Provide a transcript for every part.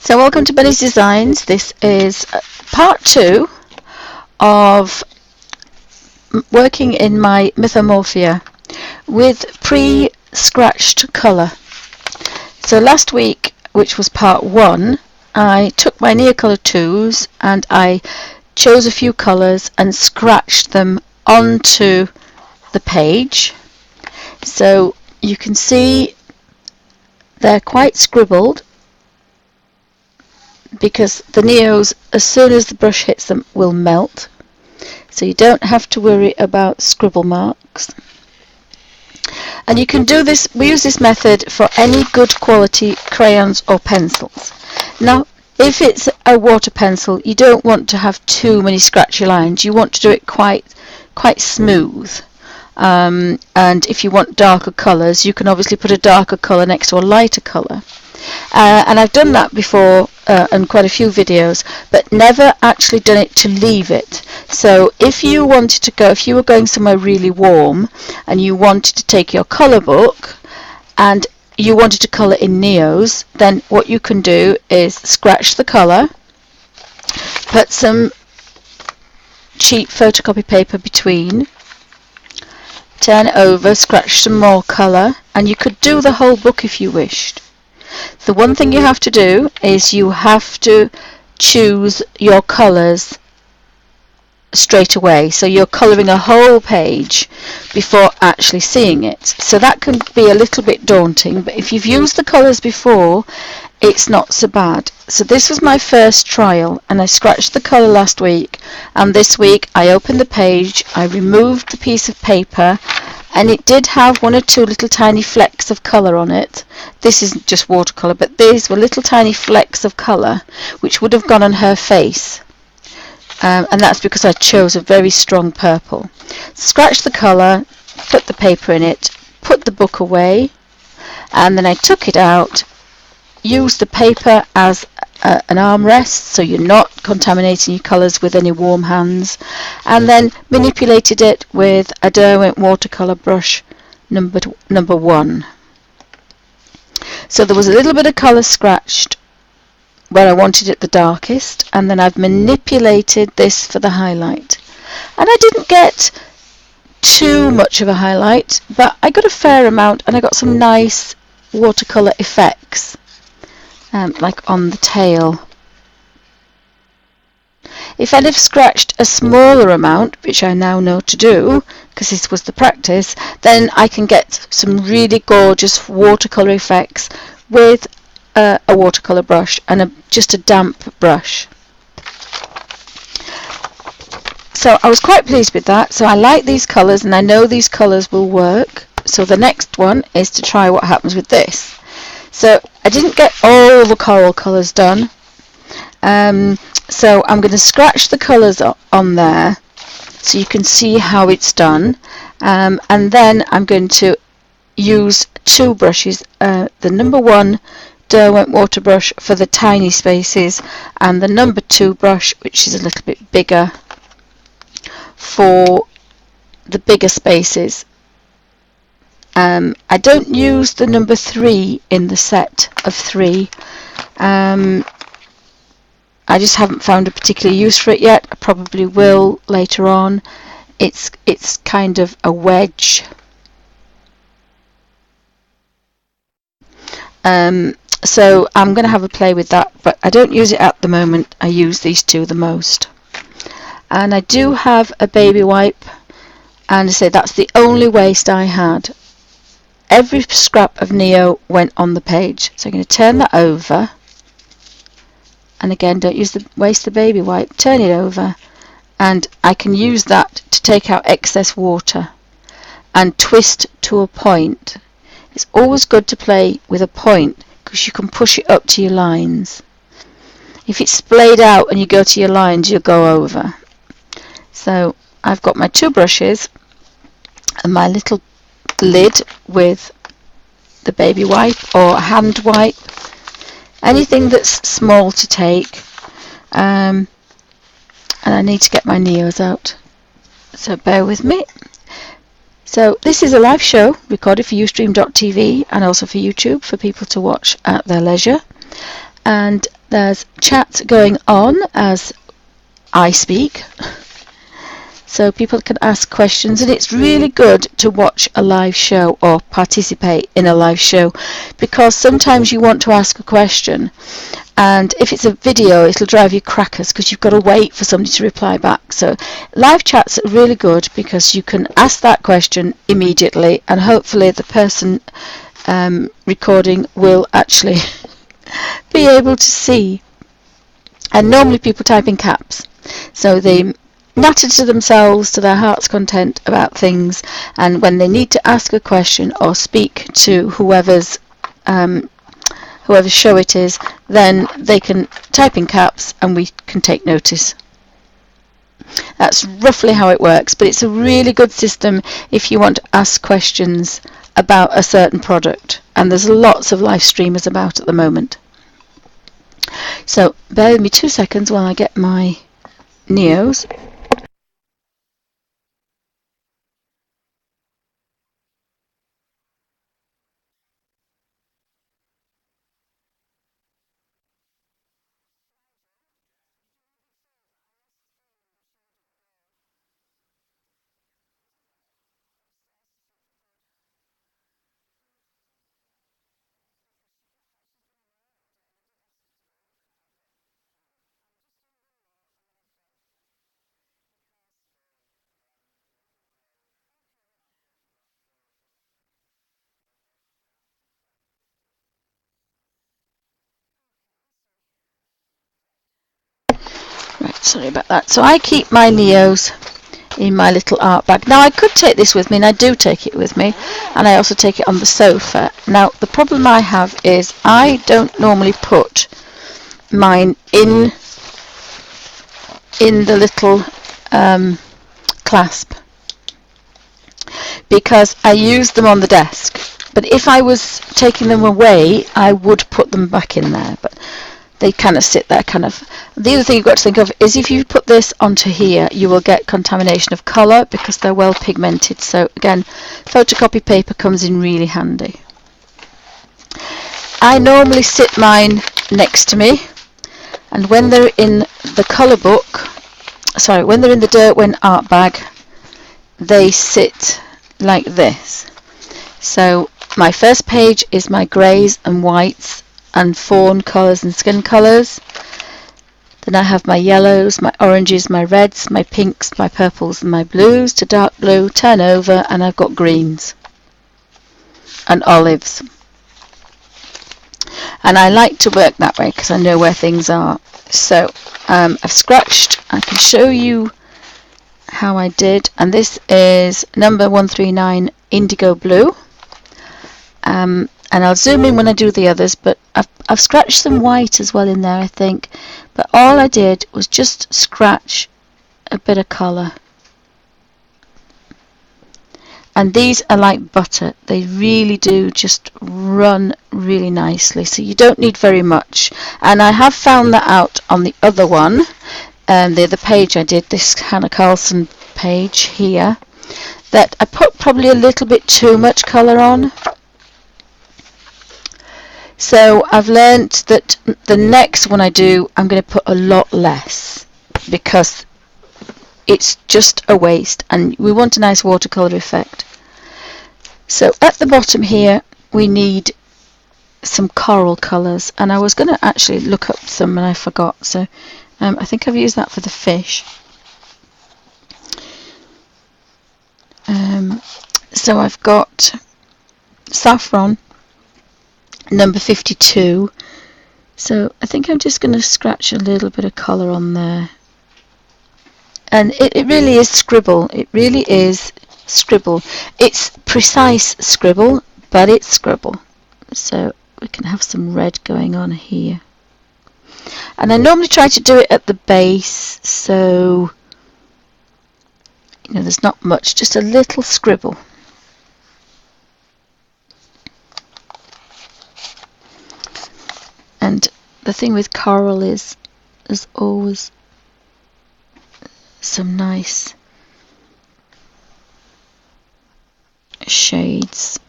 So welcome to Benny's Designs. This is part 2 of working in my mythomorphia with pre-scratched colour. So last week, which was part 1, I took my Neocolor 2s and I chose a few colours and scratched them onto the page. So you can see they're quite scribbled, because the Neos, as soon as the brush hits them, will melt, so you don't have to worry about scribble marks. And you can do this, we use this method for any good quality crayons or pencils. Now if it's a water pencil, you don't want to have too many scratchy lines, you want to do it quite smooth. And if you want darker colours, you can obviously put a darker colour next to a lighter colour. And I've done that before in quite a few videos, but never actually done it to leave it. So if you wanted to go, if you were going somewhere really warm and you wanted to take your colour book and you wanted to colour in Neos, then what you can do is scratch the colour, put some cheap photocopy paper between, turn it over, scratch some more colour, and you could do the whole book if you wished. The one thing you have to do is you have to choose your colours straight away, so you're colouring a whole page before actually seeing it. So that can be a little bit daunting, but if you've used the colours before, it's not so bad. So this was my first trial, and I scratched the colour last week, and this week I opened the page, I removed the piece of paper, and it did have one or two little tiny flecks of colour on it. This isn't just watercolour, but these were little tiny flecks of colour which would have gone on her face, and that's because I chose a very strong purple. Scratched the colour, put the paper in it, put the book away, and then I took it out, used the paper as an armrest so you're not contaminating your colours with any warm hands, and then manipulated it with a Derwent watercolour brush number 1. So there was a little bit of colour scratched where I wanted it the darkest, and then I've manipulated this for the highlight. And I didn't get too much of a highlight, but I got a fair amount, and I got some nice watercolour effects. Like on the tail. If I'd have scratched a smaller amount, which I now know to do, because this was the practice, then I can get some really gorgeous watercolour effects with a watercolour brush and just a damp brush. So I was quite pleased with that. So I like these colours and I know these colours will work. So the next one is to try what happens with this. So I didn't get all the coral colours done, so I'm going to scratch the colours on there so you can see how it's done, and then I'm going to use 2 brushes, the number 1 Derwent water brush for the tiny spaces, and the number 2 brush, which is a little bit bigger, for the bigger spaces. I don't use the number 3 in the set of 3. I just haven't found a particular use for it yet. I probably will later on. It's kind of a wedge. So I'm going to have a play with that, but I don't use it at the moment. I use these 2 the most. And I do have a baby wipe, and I say that's the only waste I had. Every scrap of Neo went on the page, so I'm going to turn that over, and again, don't waste the baby wipe, turn it over, and I can use that to take out excess water and twist to a point. It's always good to play with a point because you can push it up to your lines. If it's splayed out and you go to your lines, you'll go over. So I've got my 2 brushes and my little lid with the baby wipe or hand wipe, anything that's small to take, and I need to get my Neos out, so bear with me. So this is a live show recorded for Ustream.tv and also for YouTube for people to watch at their leisure, and There's chat going on as I speak, so people can ask questions, and it's really good to watch a live show or participate in a live show, because sometimes you want to ask a question, and if it's a video it'll drive you crackers because you've got to wait for somebody to reply back. So live chats are really good because you can ask that question immediately, and hopefully the person recording will actually be able to see. And normally people type in caps, so they natter to themselves to their heart's content about things, and when they need to ask a question or speak to whoever's show it is, then they can type in caps and we can take notice. That's roughly how it works, but it's a really good system if you want to ask questions about a certain product, and there's lots of live streamers about at the moment. So bear with me 2 seconds while I get my Neos. Right, sorry about that. So I keep my Neos in my little art bag. Now I could take this with me, and I do take it with me, and I also take it on the sofa. Now the problem I have is I don't normally put mine in the little clasp, because I use them on the desk, but if I was taking them away I would put them back in there, but they kind of sit there kind of. The other thing you've got to think of is if you put this onto here you will get contamination of colour because they're well pigmented, so again photocopy paper comes in really handy. I normally sit mine next to me, and when they're in the colour book, sorry, when they're in the Derwent art bag, they sit like this. So my first page is my greys and whites and fawn colours and skin colours. Then I have my yellows, my oranges, my reds, my pinks, my purples and my blues to dark blue, turn over, and I've got greens and olives. And I like to work that way because I know where things are. So I've scratched. I can show you how I did, and this is number 139 indigo blue, and I'll zoom in when I do the others, but I've scratched some white as well in there I think, but all I did was just scratch a bit of colour. And these are like butter, they really do just run really nicely, so you don't need very much. And I have found that out on the other one, the other page I did, this Hannah Carlson page here, that I put probably a little bit too much colour on. So I've learnt that the next one I do I'm going to put a lot less, because it's just a waste and we want a nice watercolour effect. So at the bottom here we need some coral colours, and I was going to actually look up some and I forgot, so I think I've used that for the fish. So I've got saffron number 52, so I think I'm just going to scratch a little bit of colour on there, and it really is scribble, it really is scribble. It's precise scribble, but it's scribble. So we can have some red going on here, and I normally try to do it at the base, so you know there's not much, just a little scribble. And the thing with coral is there's always some nice shades,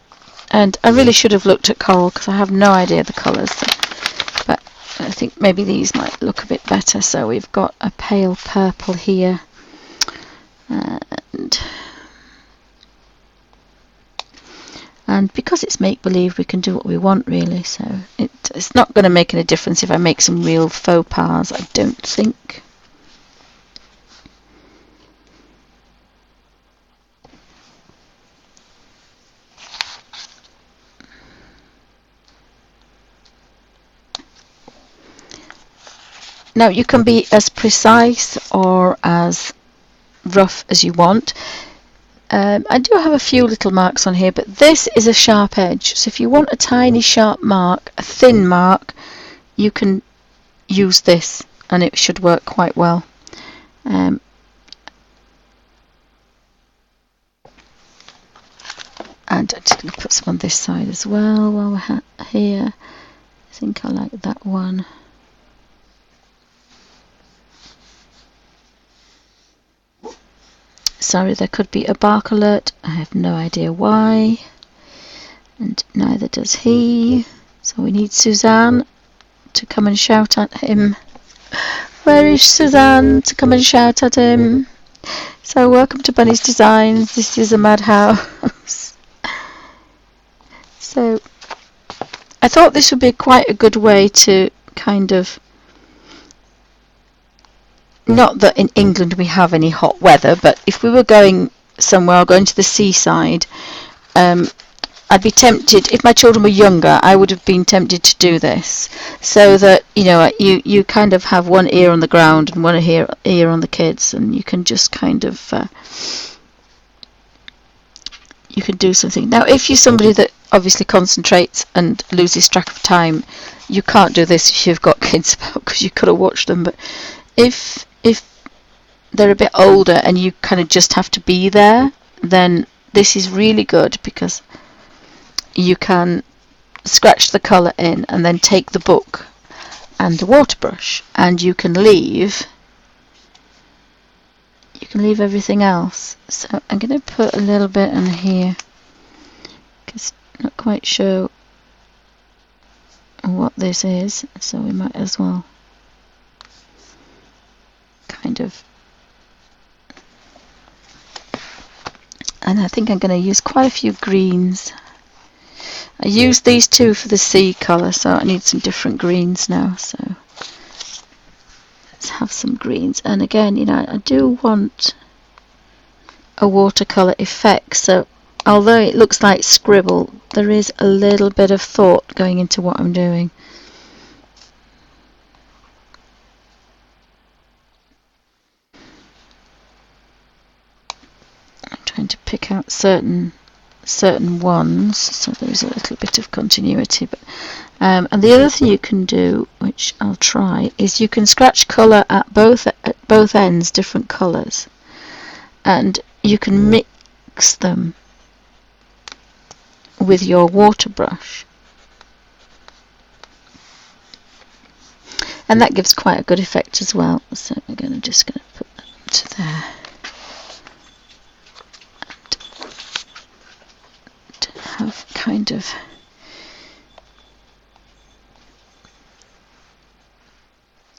and I really should have looked at coral because I have no idea the colours, but think maybe these might look a bit better. So we've got a pale purple here, and because it's make-believe, we can do what we want really, so it's not going to make any difference if I make some real faux pas, I don't think. Now you can be as precise or as rough as you want. I do have a few little marks on here, but this is a sharp edge, so if you want a tiny sharp mark, a thin mark, you can use this and it should work quite well. And I'm just going to put some on this side as well while we're here. I think I like that one. Sorry, there could be a bark alert. I have no idea why. And neither does he. So we need Suzanne to come and shout at him. Where is Suzanne to come and shout at him? So welcome to Bunny's Designs. This is a madhouse. So I thought this would be quite a good way to kind of, not that in England we have any hot weather, but if we were going somewhere or going to the seaside, I'd be tempted, if my children were younger, I would have been tempted to do this, so that, you know, you kind of have one ear on the ground and one ear on the kids, and you can just kind of, you can do something. Now, if you're somebody that obviously concentrates and loses track of time, you can't do this if you've got kids about, because you've got to watch them, but if they're a bit older and you kind of just have to be there, then this is really good, because you can scratch the colour in and then take the book and the water brush, and you can leave everything else. So I'm going to put a little bit in here, because I'm not quite sure what this is, so we might as well kind of, and I think I'm going to use quite a few greens. I used these two for the sea colour, so I need some different greens now, so let's have some greens. And again, you know, I do want a watercolour effect, so although it looks like scribble, there is a little bit of thought going into what I'm doing. I'm trying to pick out certain ones, so there's a little bit of continuity. But and the other thing you can do, which I'll try, is you can scratch colour at both ends, different colours, and you can mix them with your water brush, and that gives quite a good effect as well. So we're just going to put that to there. Have kind of,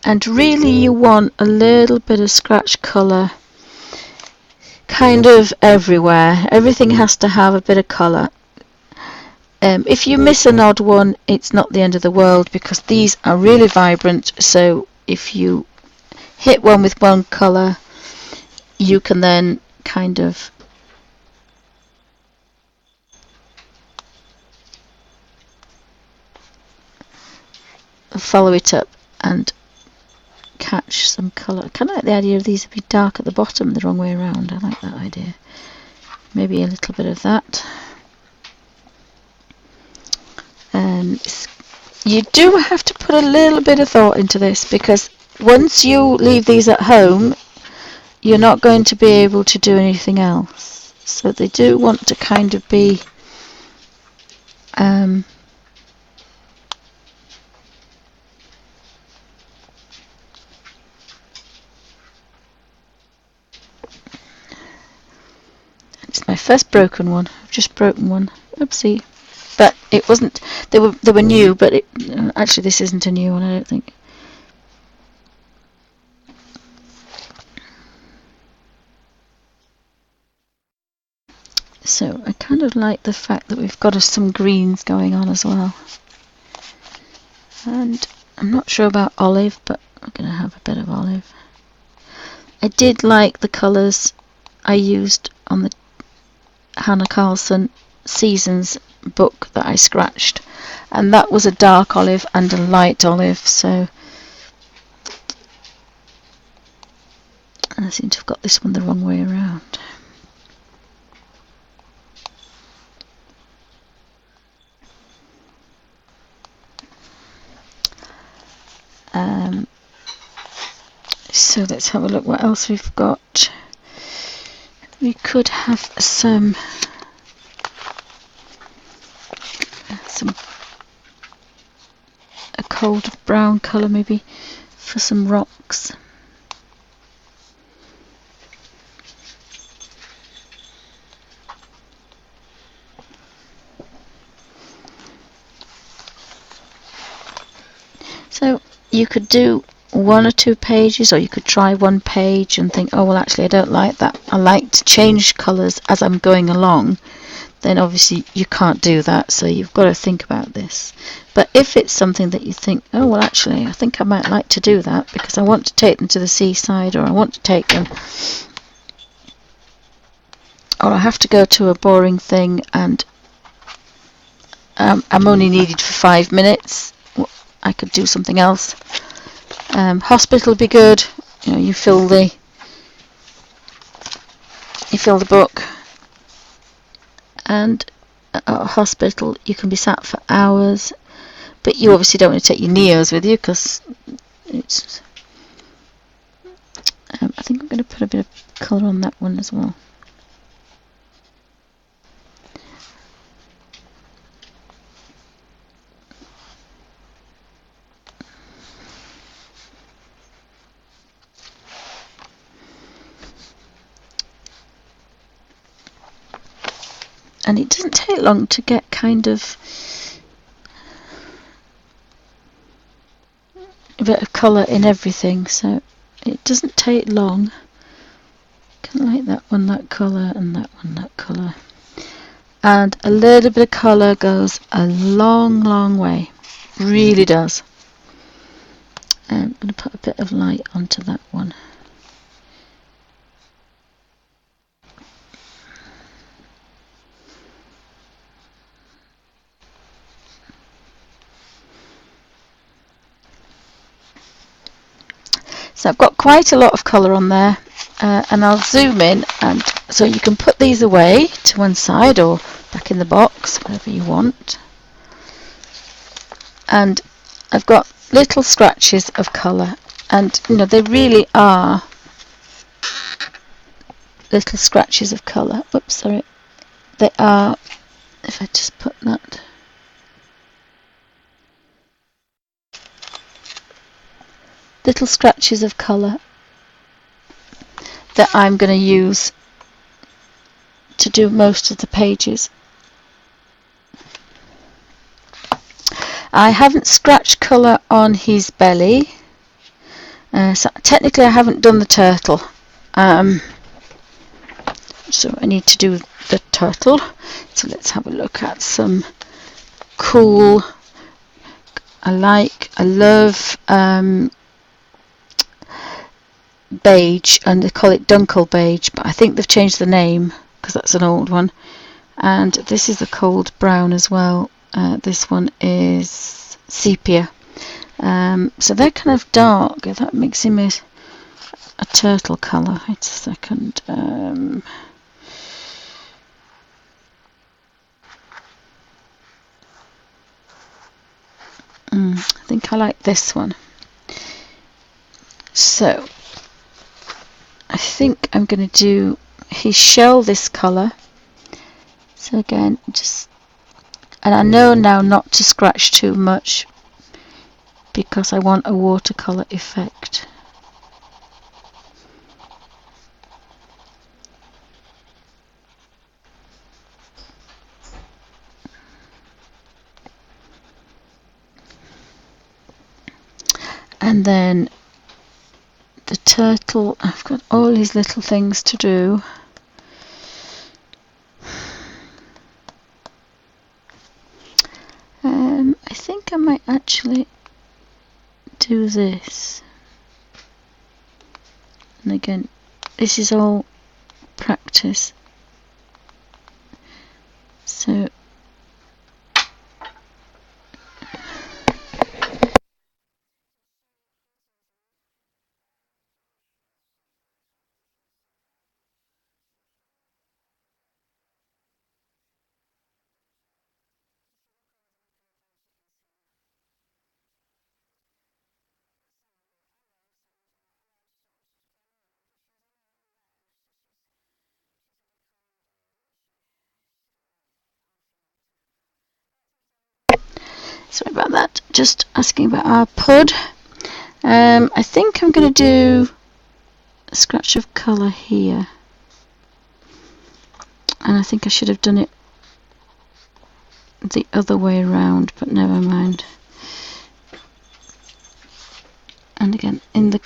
and really you want a little bit of scratch colour kind of everywhere. Everything has to have a bit of colour. If you miss an odd one, it's not the end of the world, because these are really vibrant, so if you hit one with one colour, you can then kind of follow it up and catch some colour. I kind of like the idea of these to be dark at the bottom, the wrong way around. I like that idea. Maybe a little bit of that. You do have to put a little bit of thought into this, because once you leave these at home, you're not going to be able to do anything else. So they do want to kind of be it's my first broken one. I've just broken one. Oopsie. But it wasn't. They were new, but actually this isn't a new one, I don't think. So I kind of like the fact that we've got some greens going on as well. And I'm not sure about olive, but I'm going to have a bit of olive. I did like the colours I used on the Hannah Carlson Seasons book that I scratched, and that was a dark olive and a light olive, so I seem to have got this one the wrong way around. So let's have a look what else we've got. We could have some a cold brown colour maybe for some rocks. So you could do 1 or 2 pages, or you could try 1 page and think, oh well, actually I don't like that, I like to change colours as I'm going along. Then obviously you can't do that, so you've got to think about this. But if it's something that you think, oh well, actually I think I might like to do that because I want to take them to the seaside, or I want to take them, or I have to go to a boring thing and I'm only needed for 5 minutes, I could do something else. Hospital would be good. You know, you fill the book, and at a hospital you can be sat for hours, but you obviously don't want to take your Neos with you because it's. I think I'm going to put a bit of colour on that one as well. And it doesn't take long to get kind of a bit of colour in everything, so it doesn't take long. Kind of like that one, that colour, and that one, that colour. And a little bit of colour goes a long, long way. Really does. I'm going to put a bit of light onto that one. So I've got quite a lot of colour on there, and I'll zoom in, and so you can put these away to one side or back in the box, whatever you want. And I've got little scratches of colour, and you know, they really are little scratches of colour. Whoops, sorry. They are, if I just put that, little scratches of colour that I'm going to use to do most of the pages. I haven't scratched colour on his belly, so technically I haven't done the turtle, so I need to do the turtle. So let's have a look at some cool, I love beige, and they call it Dunkel beige, but I think they've changed the name because that's an old one. And this is a cold brown as well. This one is sepia. So they're kind of dark. That makes him a turtle colour. Wait a second. I think I like this one. So I think I'm going to do his shell this colour. So again, and I know now not to scratch too much because I want a watercolour effect. And then the turtle, I've got all these little things to do. do this. And again, this is all practice. So sorry about that, just asking about our pud. I think I'm going to do a scratch of colour here, and I think I should have done it the other way around, but never mind. And again, in the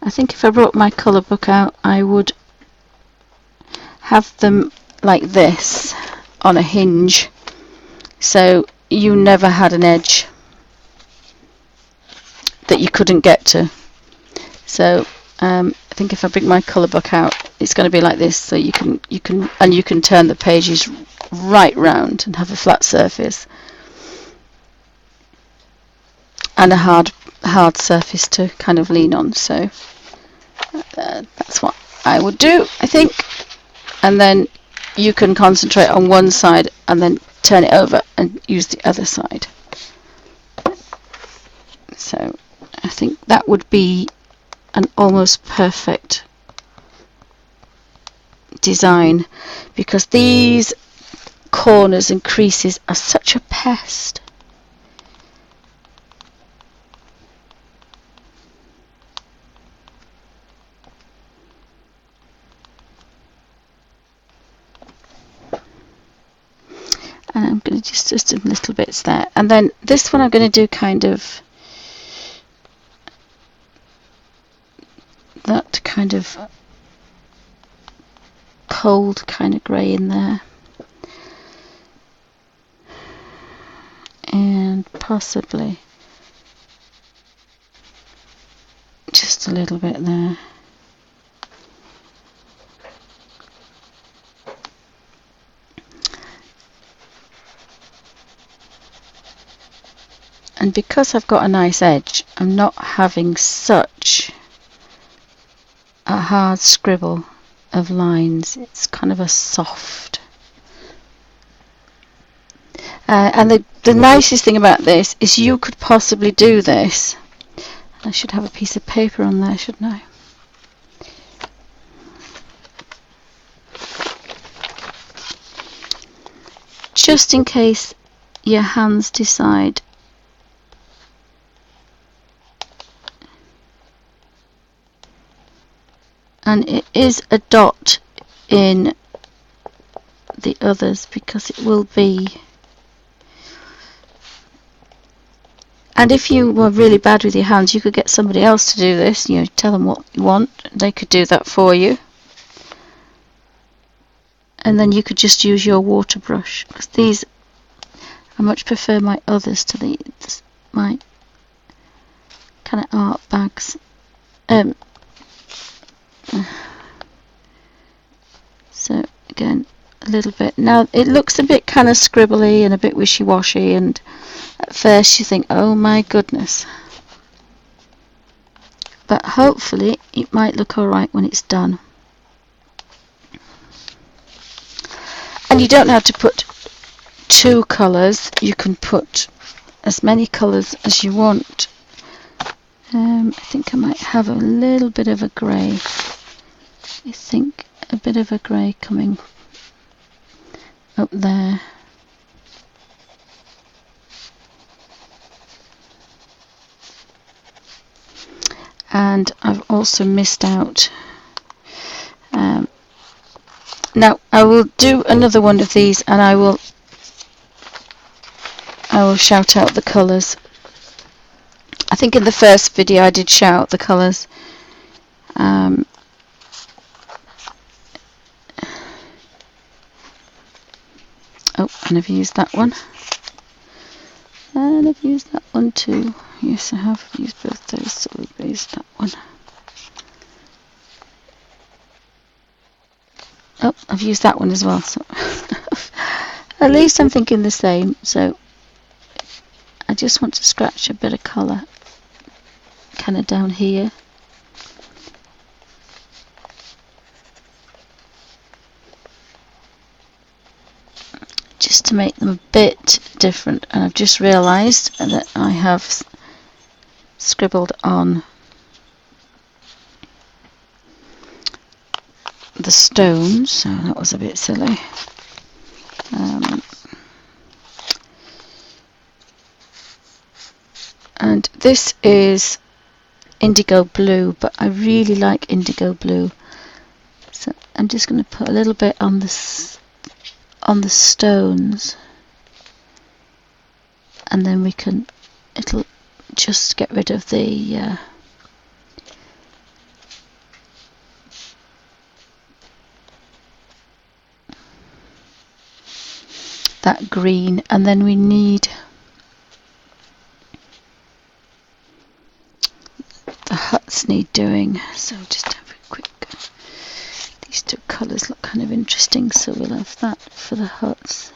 I think if I brought my colour book out, I would have them like this on a hinge, so you never had an edge that you couldn't get to. So I think if I bring my colour book out, it's going to be like this, so you can turn the pages right round and have a flat surface and a hard surface to kind of lean on. So that's what I would do, I think. And then you can concentrate on one side and then turn it over and use the other side. So I think that would be an almost perfect design, because these corners and creases are such a pest. And I'm going to just some little bits there, and then this one I'm going to do kind of that kind of cold kind of grey in there, and possibly just a little bit there. And because I've got a nice edge, I'm not having such a hard scribble of lines. It's kind of a soft. And the nicest thing about this is you could possibly do this. I should have a piece of paper on there, shouldn't I? Just in case your hands decide and it is a dot in the others, because it will be. And if you were really bad with your hands, you could get somebody else to do this. You know, tell them what you want, they could do that for you. And then you could just use your water brush, because these, I much prefer my others to these, my kind of art bags. So again, a little bit. Now it looks a bit kind of scribbly and a bit wishy-washy, and at first you think, oh my goodness, but hopefully it might look alright when it's done. And you don't have to put 2 colours, you can put as many colours as you want. I think I might have a little bit of a grey. I think a bit of a grey coming up there. And I've also missed out. Now I will do another one of these, and I will shout out the colours. I think in the first video I did shout the colours. Oh, and I've used that one. And I've used that one too. Yes, I have used both those, so we'll use that one. Oh, I've used that one as well, so at least I'm thinking the same. So I just want to scratch a bit of colour kind of down here. Just to make them a bit different, and I've just realised that I have scribbled on the stones, so that was a bit silly. And this is indigo blue, but I really like indigo blue, so I'm just going to put a little bit on the stones, and then it'll just get rid of the that green. And then we need the huts need doing, so just have a quick, these two colours look kind of interesting, so we'll have that for the huts.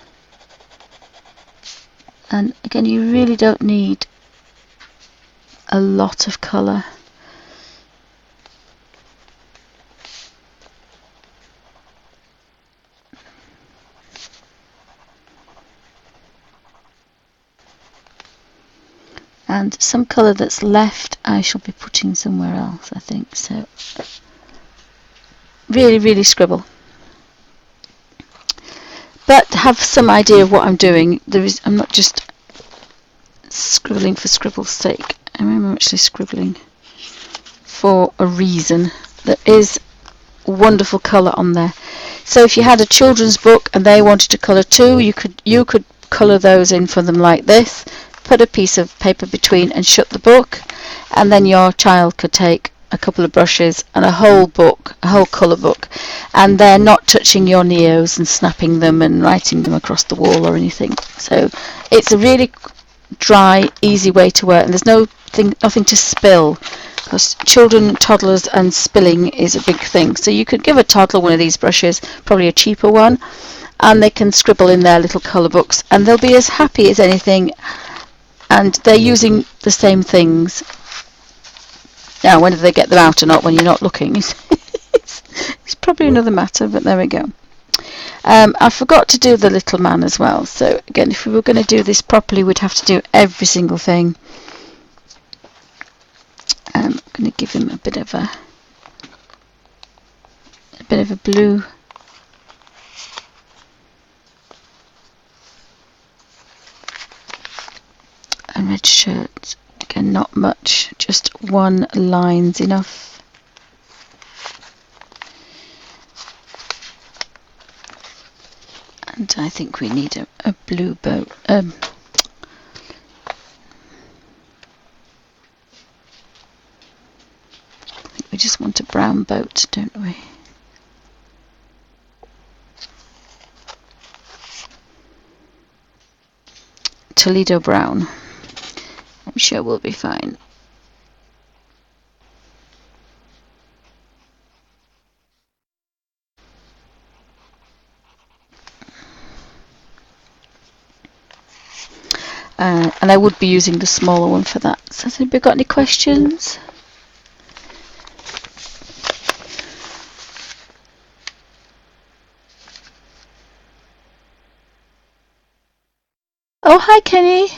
And again, you really don't need a lot of colour. And some colour that's left I shall be putting somewhere else, I think. So really, really scribble, but have some idea of what I'm doing. I'm not just scribbling for scribble's sake. I'm actually scribbling for a reason. There is wonderful colour on there. So if you had a children's book and they wanted to colour too, you could colour those in for them like this. Put a piece of paper between and shut the book, and then your child could take a couple of brushes and a whole book, a whole colour book, and they're not touching your neos and snapping them and writing them across the wall or anything. So it's a really dry, easy way to work, and there's nothing to spill, because children, toddlers, and spilling is a big thing. So you could give a toddler one of these brushes, probably a cheaper one, and they can scribble in their little colour books, and they'll be as happy as anything. And they're using the same things. Now, whether they get them out or not when you're not looking, it's probably another matter, but there we go. I forgot to do the little man as well. So again, if we were going to do this properly, we'd have to do every single thing. I'm going to give him a bit of a blue. And red shirt. Again, not much, just one line's enough. And I think we need a blue boat. I think we just want a brown boat, don't we? Toledo brown. I'm sure we'll be fine. And I would be using the smaller one for that. So has anybody got any questions? Oh, hi Kenny.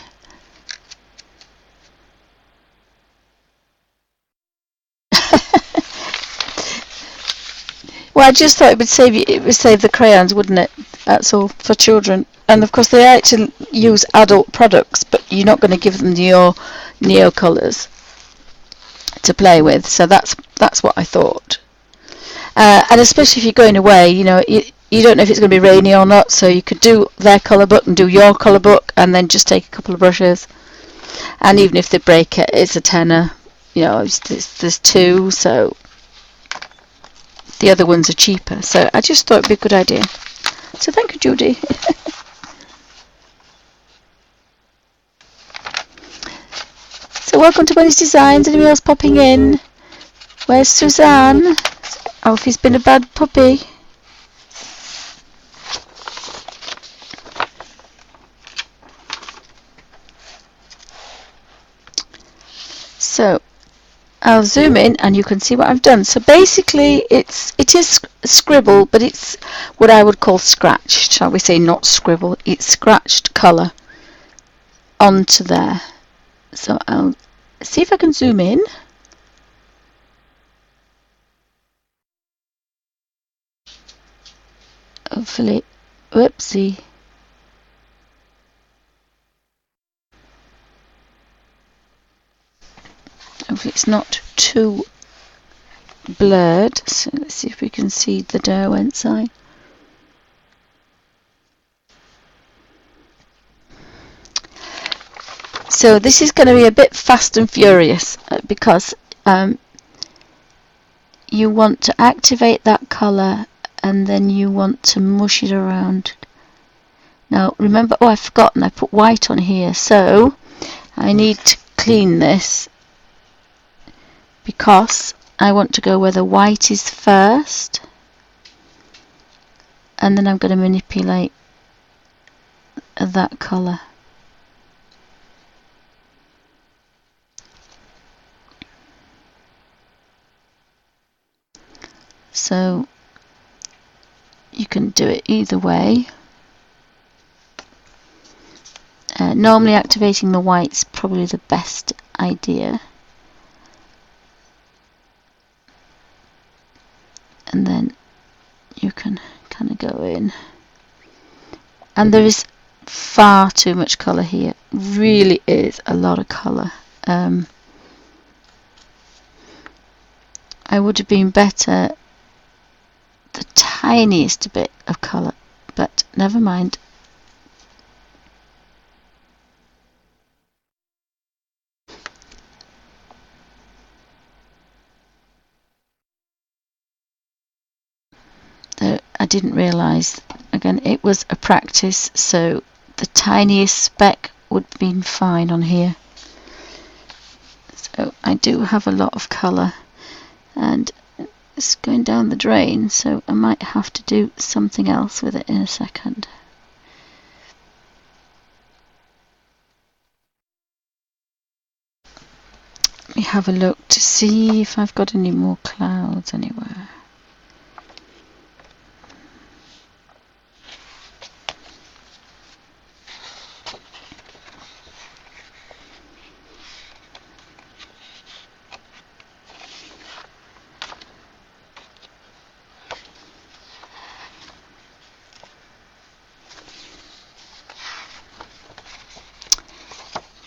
Well, I just thought it would save the crayons, wouldn't it? That's all for children. And of course they actually use adult products, but you're not going to give them your Neocolors to play with. So that's what I thought. And especially if you're going away, you don't know if it's going to be rainy or not, so you could do their colour book and do your colour book, and then just take a couple of brushes. And even if they break it, it's a tenner. There's two, so the other ones are cheaper. So I just thought it'd be a good idea. So thank you, Judy. So welcome to Wendy's Designs. Anybody else popping in? Where's Suzanne? Alfie's been a bad puppy. So I'll zoom in and you can see what I've done. So basically it is scribble, but it's what I would call scratched, shall we say, not scribble. It's scratched colour onto there. So I'll see if I can zoom in. Hopefully, whoopsie. Hopefully it's not too blurred. So let's see if we can see the Derwent sign. So this is going to be a bit fast and furious because you want to activate that colour and then you want to mush it around. Now remember, oh, I've forgotten, I put white on here, so I need to clean this because I want to go where the white is first, and then I'm going to manipulate that colour. So you can do it either way. Normally activating the white's probably the best idea. And then you can kind of go in. And there is far too much colour here. Really is a lot of colour. I would have been better the tiniest bit of colour, but never mind. Though I didn't realise, again, it was a practice, so the tiniest speck would have been fine on here. So I do have a lot of colour and it's going down the drain, so I might have to do something else with it in a second. Let me have a look to see if I've got any more clouds anywhere.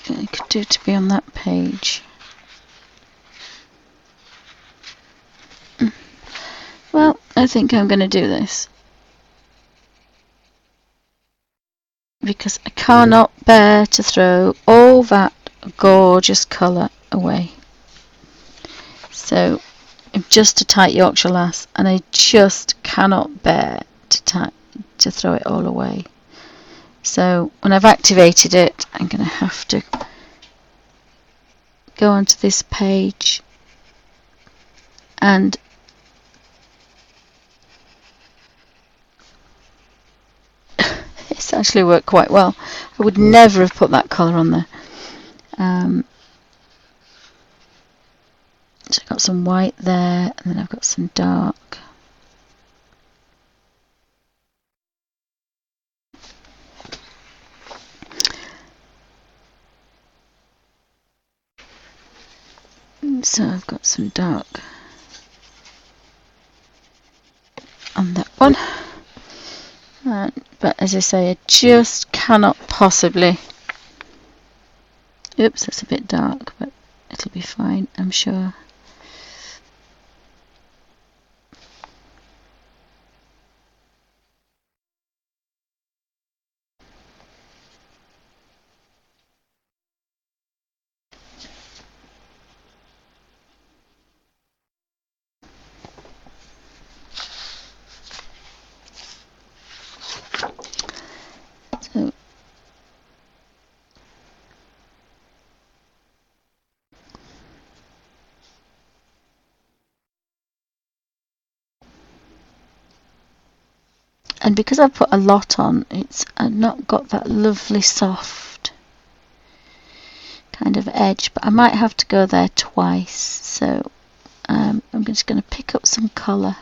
I could do to be on that page. Well, I think I'm going to do this because I cannot bear to throw all that gorgeous colour away. So I'm just a tight Yorkshire lass and I just cannot bear to throw it all away. So when I've activated it, I'm going to have to go onto this page and it's actually worked quite well. I would never have put that colour on there. So I've got some white there and then I've got some dark. So I've got some dark on that one. But as I say, I just cannot possibly. Oops, that's a bit dark, but it'll be fine, I'm sure. So And because I've put a lot on, I've not got that lovely soft kind of edge, but I might have to go there twice. So I'm just going to pick up some colour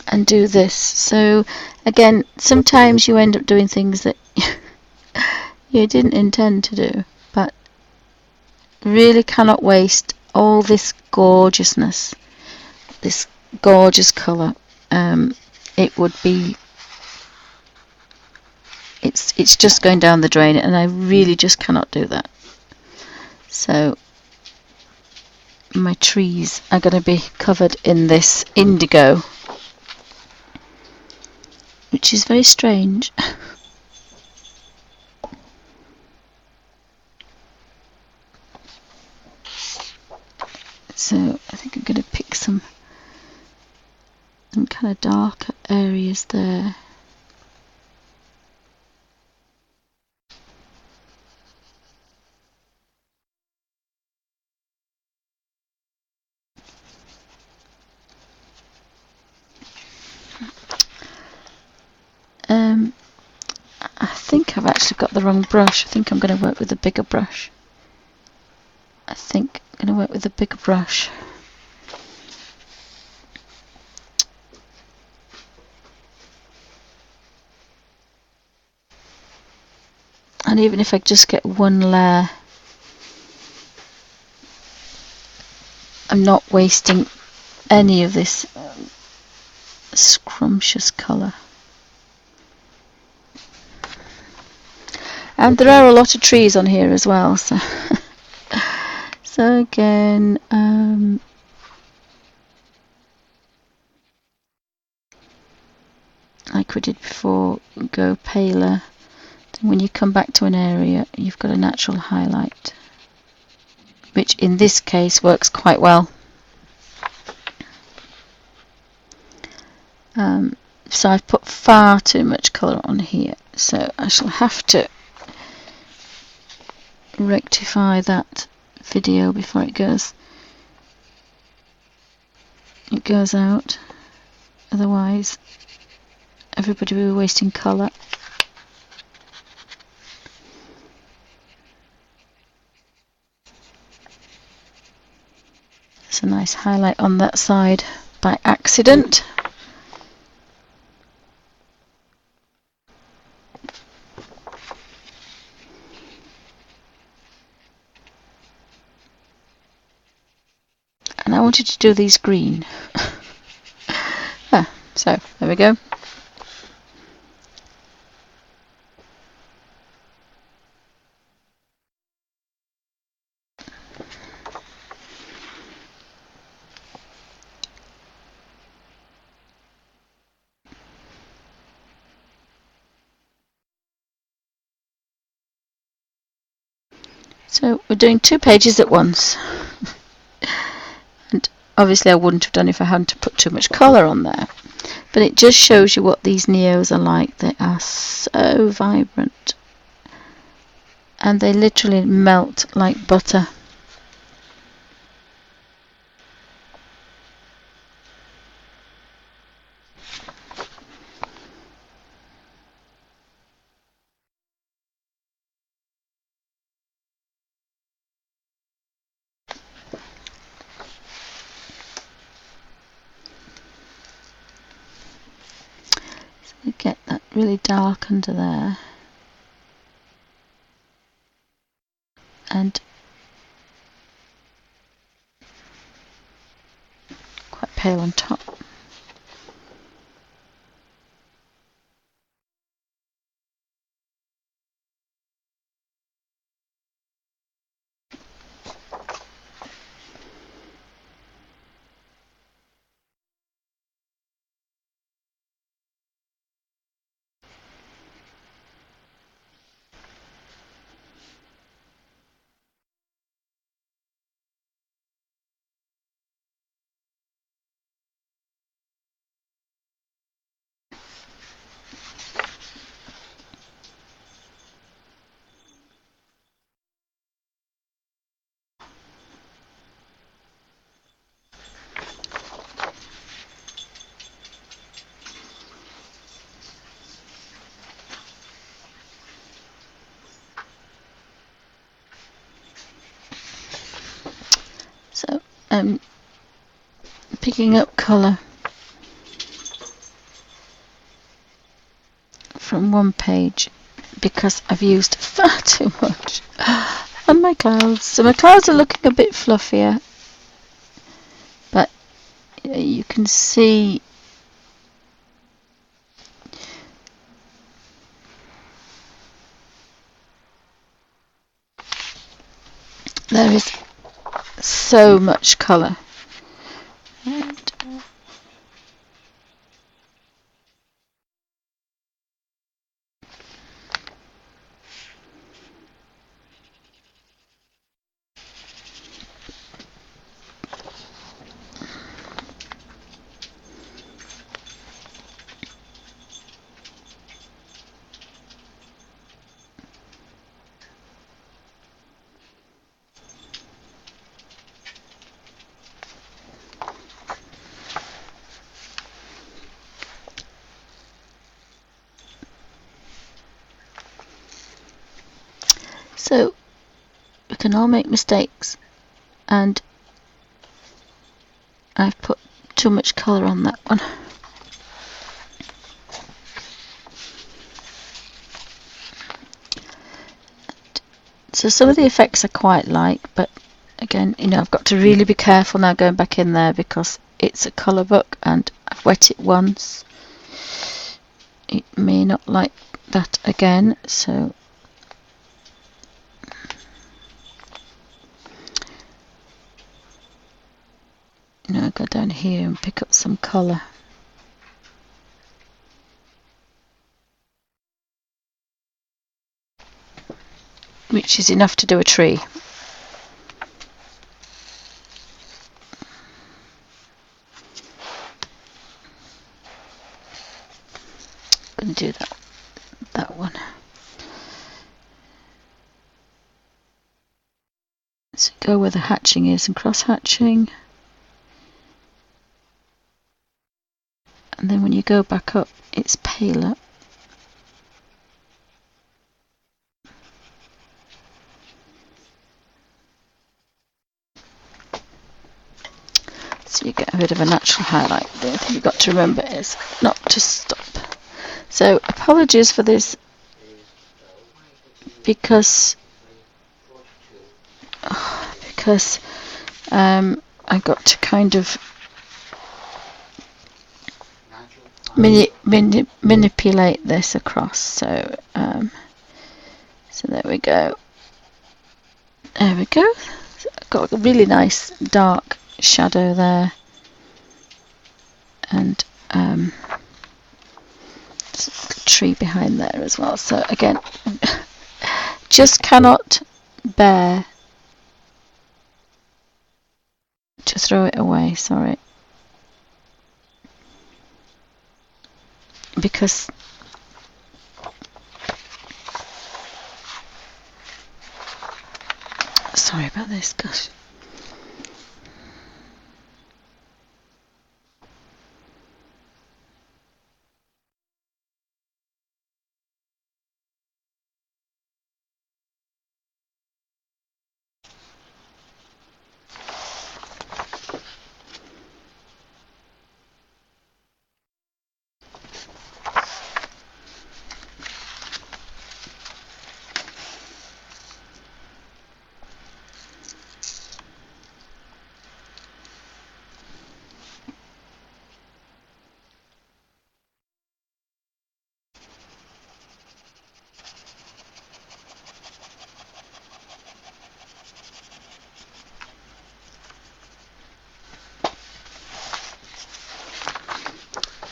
and do this. So again, sometimes you end up doing things that you didn't intend to do, but really cannot waste all this gorgeousness, this gorgeous colour. It would be, it's just going down the drain, and I really just cannot do that. So my trees are going to be covered in this indigo, which is very strange. So I think I'm going to pick some kind of darker areas there. I think I've actually got the wrong brush. I think I'm going to work with a bigger brush. And even if I just get one layer, I'm not wasting any of this scrumptious colour. And there are a lot of trees on here as well, so so again, like we did before, go paler. Then when you come back to an area, you've got a natural highlight, which in this case works quite well. So I've put far too much colour on here, so I shall have to rectify that video before it goes out. Otherwise everybody will be wasting colour. There's a nice highlight on that side by accident. And I wanted to do these green. So there we go. So we're doing 2 pages at once. And obviously I wouldn't have done if I hadn't put too much colour on there. But it just shows you what these Neos are like. They are so vibrant. And they literally melt like butter. So you get that really dark under there. And quite pale on top. picking up colour from one page because I've used far too much on my clouds. So my clouds are looking a bit fluffier, but you can see there is so much colour. And so we can all make mistakes, and I've put too much colour on that one. So some of the effects I quite like, but again, I've got to really be careful now going back in there because it's a colour book and I've wet it once. It may not like that again, so I'll go down here and pick up some colour. Which is enough to do a tree. I'm going to do that one. So go where the hatching is and cross hatching. And then when you go back up, it's paler. So you get a bit of a natural highlight. The thing you've got to remember is not to stop. So apologies for this because I got to kind of manipulate this across. So there we go. There we go. So I've got a really nice dark shadow there, and tree behind there as well. So again, just cannot bear to throw it away, sorry, because sorry about this, gosh.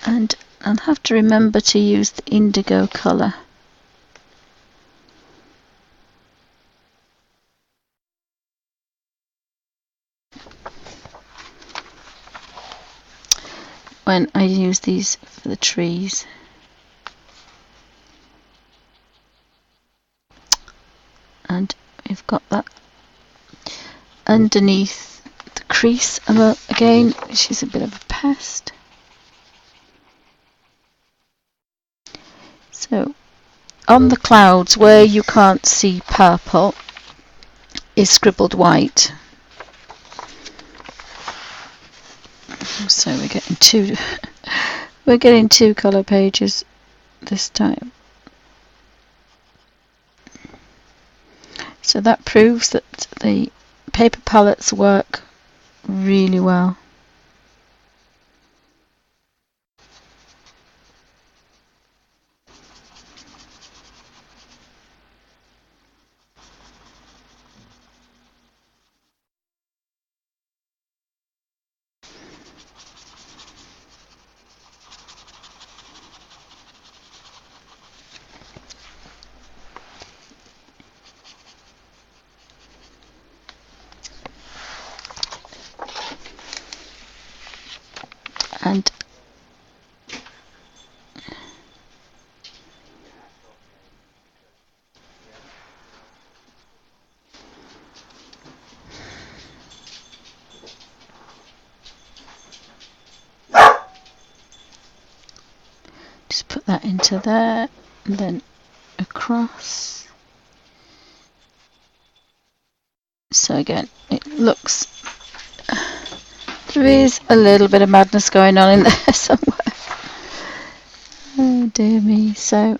And I'll have to remember to use the indigo colour. When I use these for the trees. And we've got that underneath the crease again, which is a bit of a pest. So on the clouds where you can't see purple is scribbled white. So we're getting two colour pages this time. So that proves that the paper palettes work really well. And just put that into there, and then across. So again, it looks, there is a little bit of madness going on in there somewhere. Oh dear me. So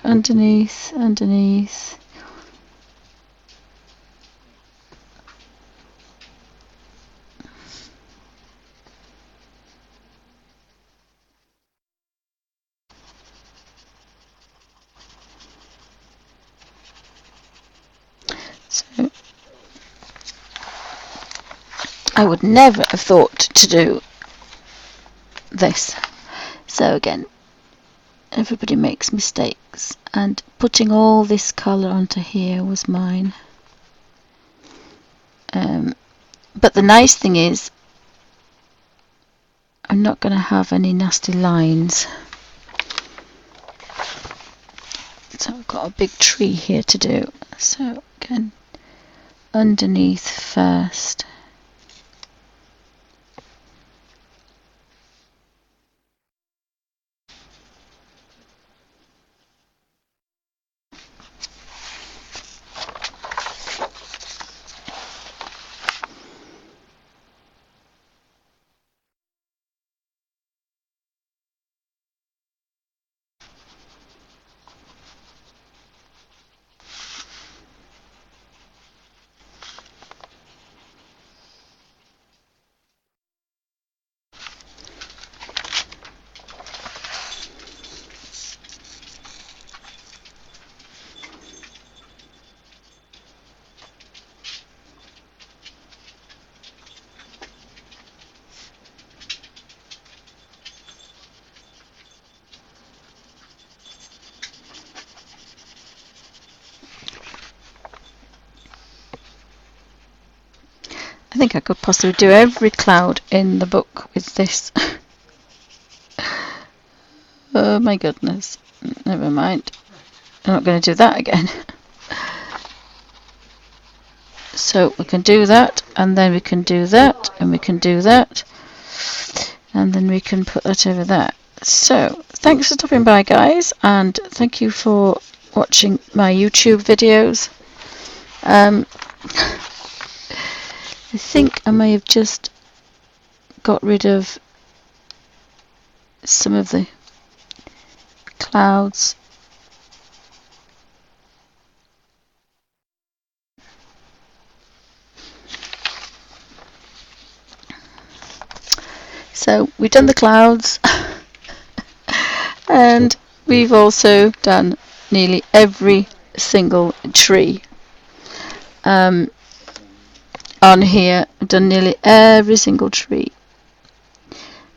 underneath. So I would never have thought to do this. So again, everybody makes mistakes, and putting all this colour onto here was mine. But the nice thing is I'm not going to have any nasty lines. So I've got a big tree here to do. So again, underneath first. I think I could possibly do every cloud in the book with this. Oh my goodness. Never mind. I'm not going to do that again. So we can do that, and then we can do that, and we can do that, and then we can put that over there. So thanks for stopping by, guys, and thank you for watching my YouTube videos. I think I may have just got rid of some of the clouds. So we've done the clouds and we've also done nearly every single tree on here. I've done nearly every single tree.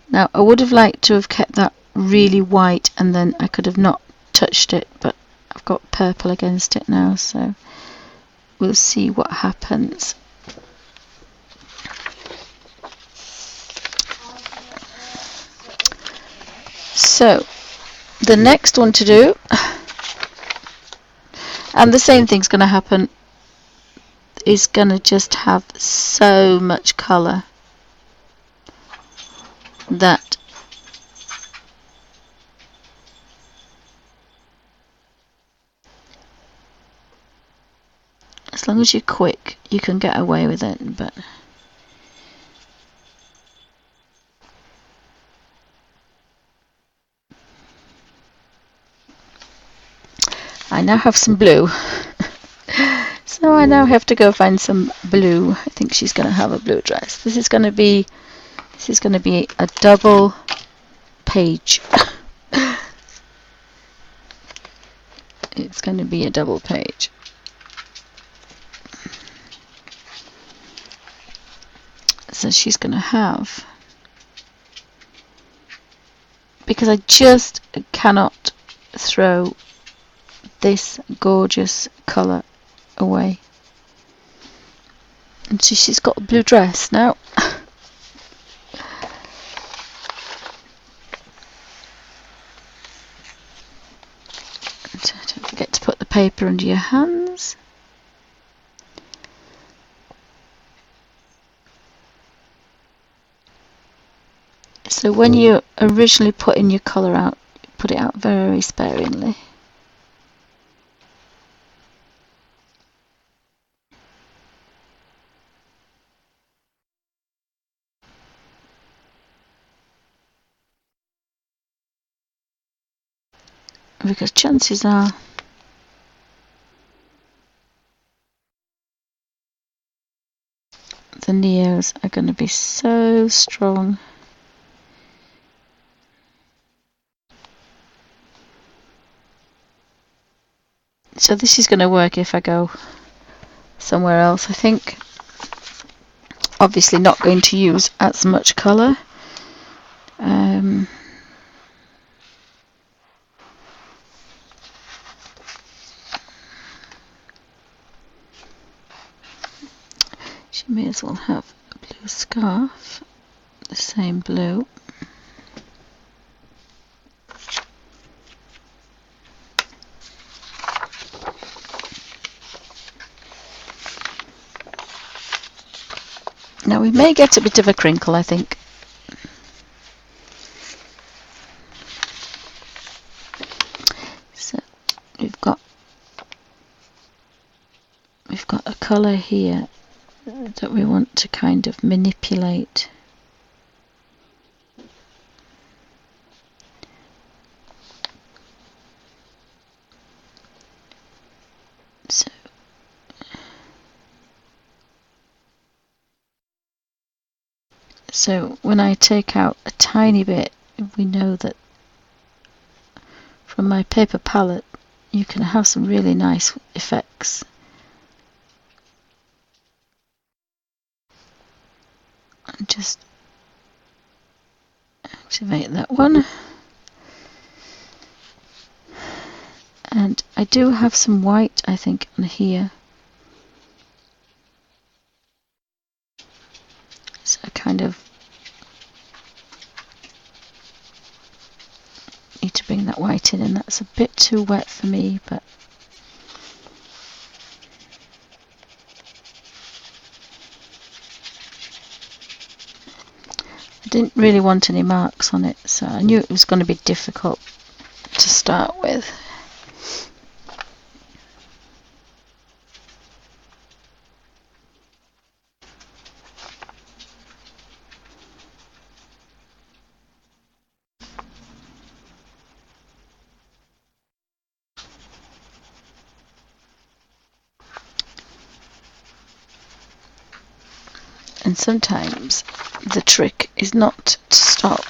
Now I would have liked to have kept that really white, and then I could have not touched it, but I've got purple against it now, so we'll see what happens. So the next one to do, and the same thing's going to happen, is going to just have so much colour that as long as you're quick you can get away with it. But I now have some blue. So I now have to go find some blue. I think she's going to have a blue dress. This is going to be a double page. It's going to be a double page. So she's going to have, because I just cannot throw this gorgeous colour away. And so she's got a blue dress now. So don't forget to put the paper under your hands. So when you originally put in your colour out, put it out very sparingly. Because chances are the Neos are going to be so strong. So this is going to work if I go somewhere else, I think. Obviously not going to use as much colour. She may as well have a blue scarf, the same blue. Now we may get a bit of a crinkle, I think. So we've got a colour here that we want to kind of manipulate. So when I take out a tiny bit, we know that from my paper palette you can have some really nice effects. And just activate that one. And I do have some white, I think, on here. So I kind of need to bring that white in, and that's a bit too wet for me, but I didn't really want any marks on it, so I knew it was going to be difficult to start with. And sometimes the trick is not to stop.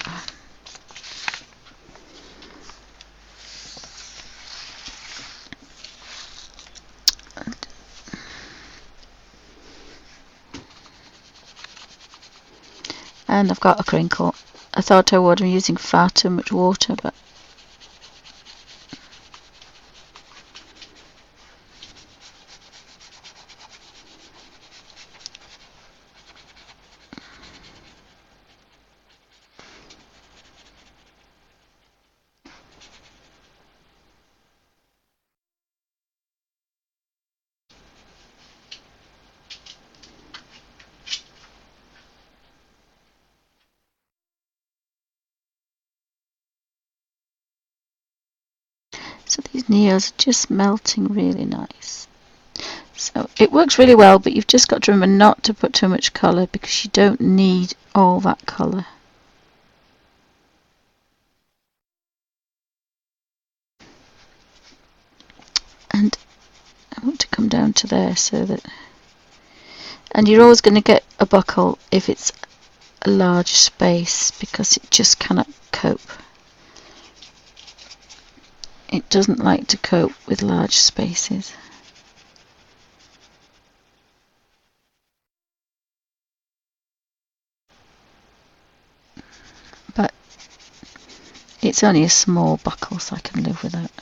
And I've got a crinkle. I thought I would. I'm using far too much water, but so these Neos are just melting really nice. So it works really well, but you've just got to remember not to put too much colour because you don't need all that colour. and I want to come down to there so that, and you're always going to get a buckle if it's a large space because it just cannot cope. It doesn't like to cope with large spaces. But it's only a small buckle, so I can live with that.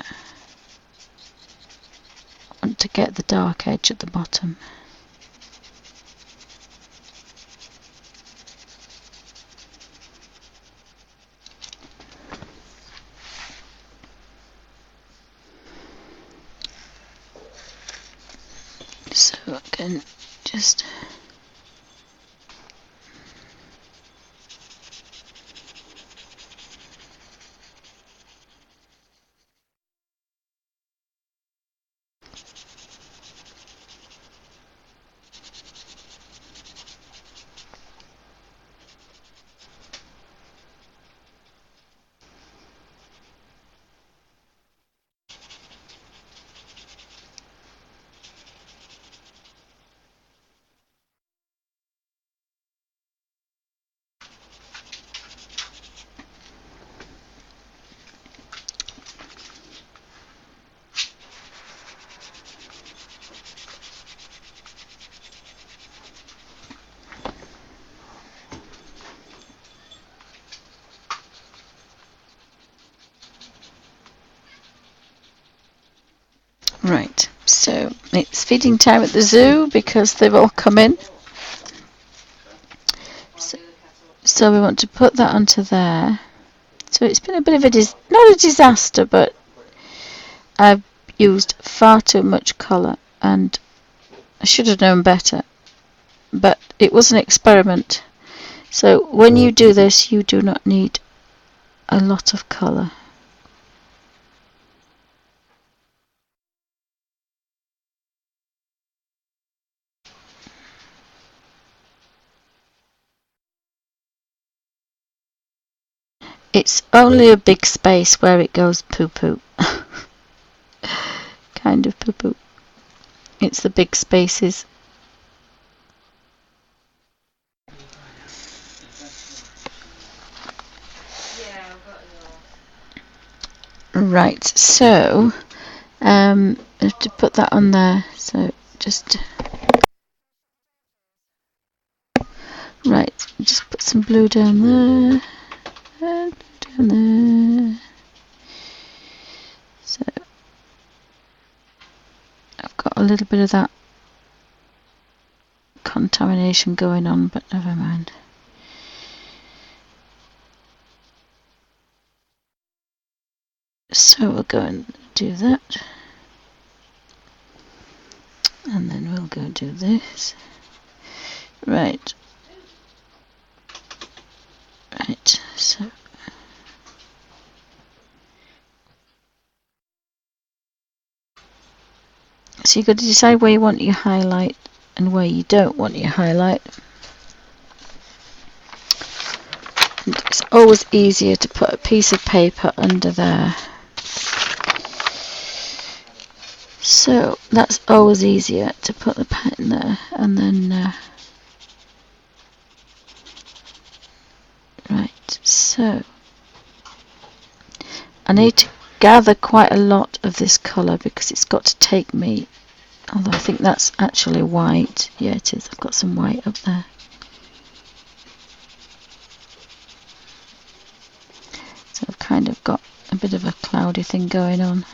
I want to get the dark edge at the bottom. So I can just right. So it's feeding time at the zoo because they've all come in. So we want to put that onto there. So it's been a bit of not a disaster, but I've used far too much colour and I should have known better. But it was an experiment. So when you do this, you do not need a lot of colour. It's only a big space where it goes poo-poo. Kind of poo-poo. It's the big spaces. Right, so I have to put that on there. So just right, just put some blue down there and blue down there. So I've got a little bit of that contamination going on, but never mind. So we'll go and do that, and then we'll go do this. Right, so you've got to decide where you want your highlight and where you don't want your highlight. And it's always easier to put a piece of paper under there. So that's always easier to put the pen there, and then right, so I need to gather quite a lot of this colour because it's got to take me, although I think that's actually white. Yeah, it is. I've got some white up there. So I've kind of got a bit of a cloudy thing going on.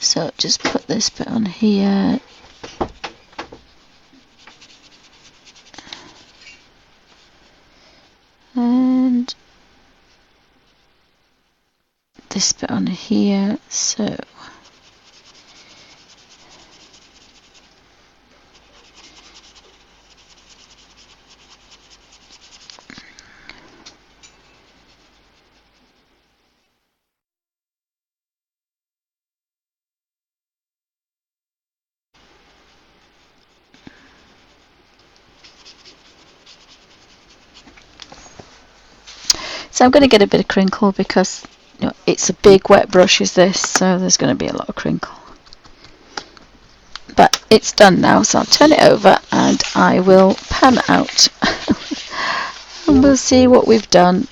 So just put this bit on here. And this bit on here. So So I'm going to get a bit of crinkle because it's a big wet brush is this, so there's going to be a lot of crinkle. But it's done now, so I'll turn it over and I will pan out and we'll see what we've done.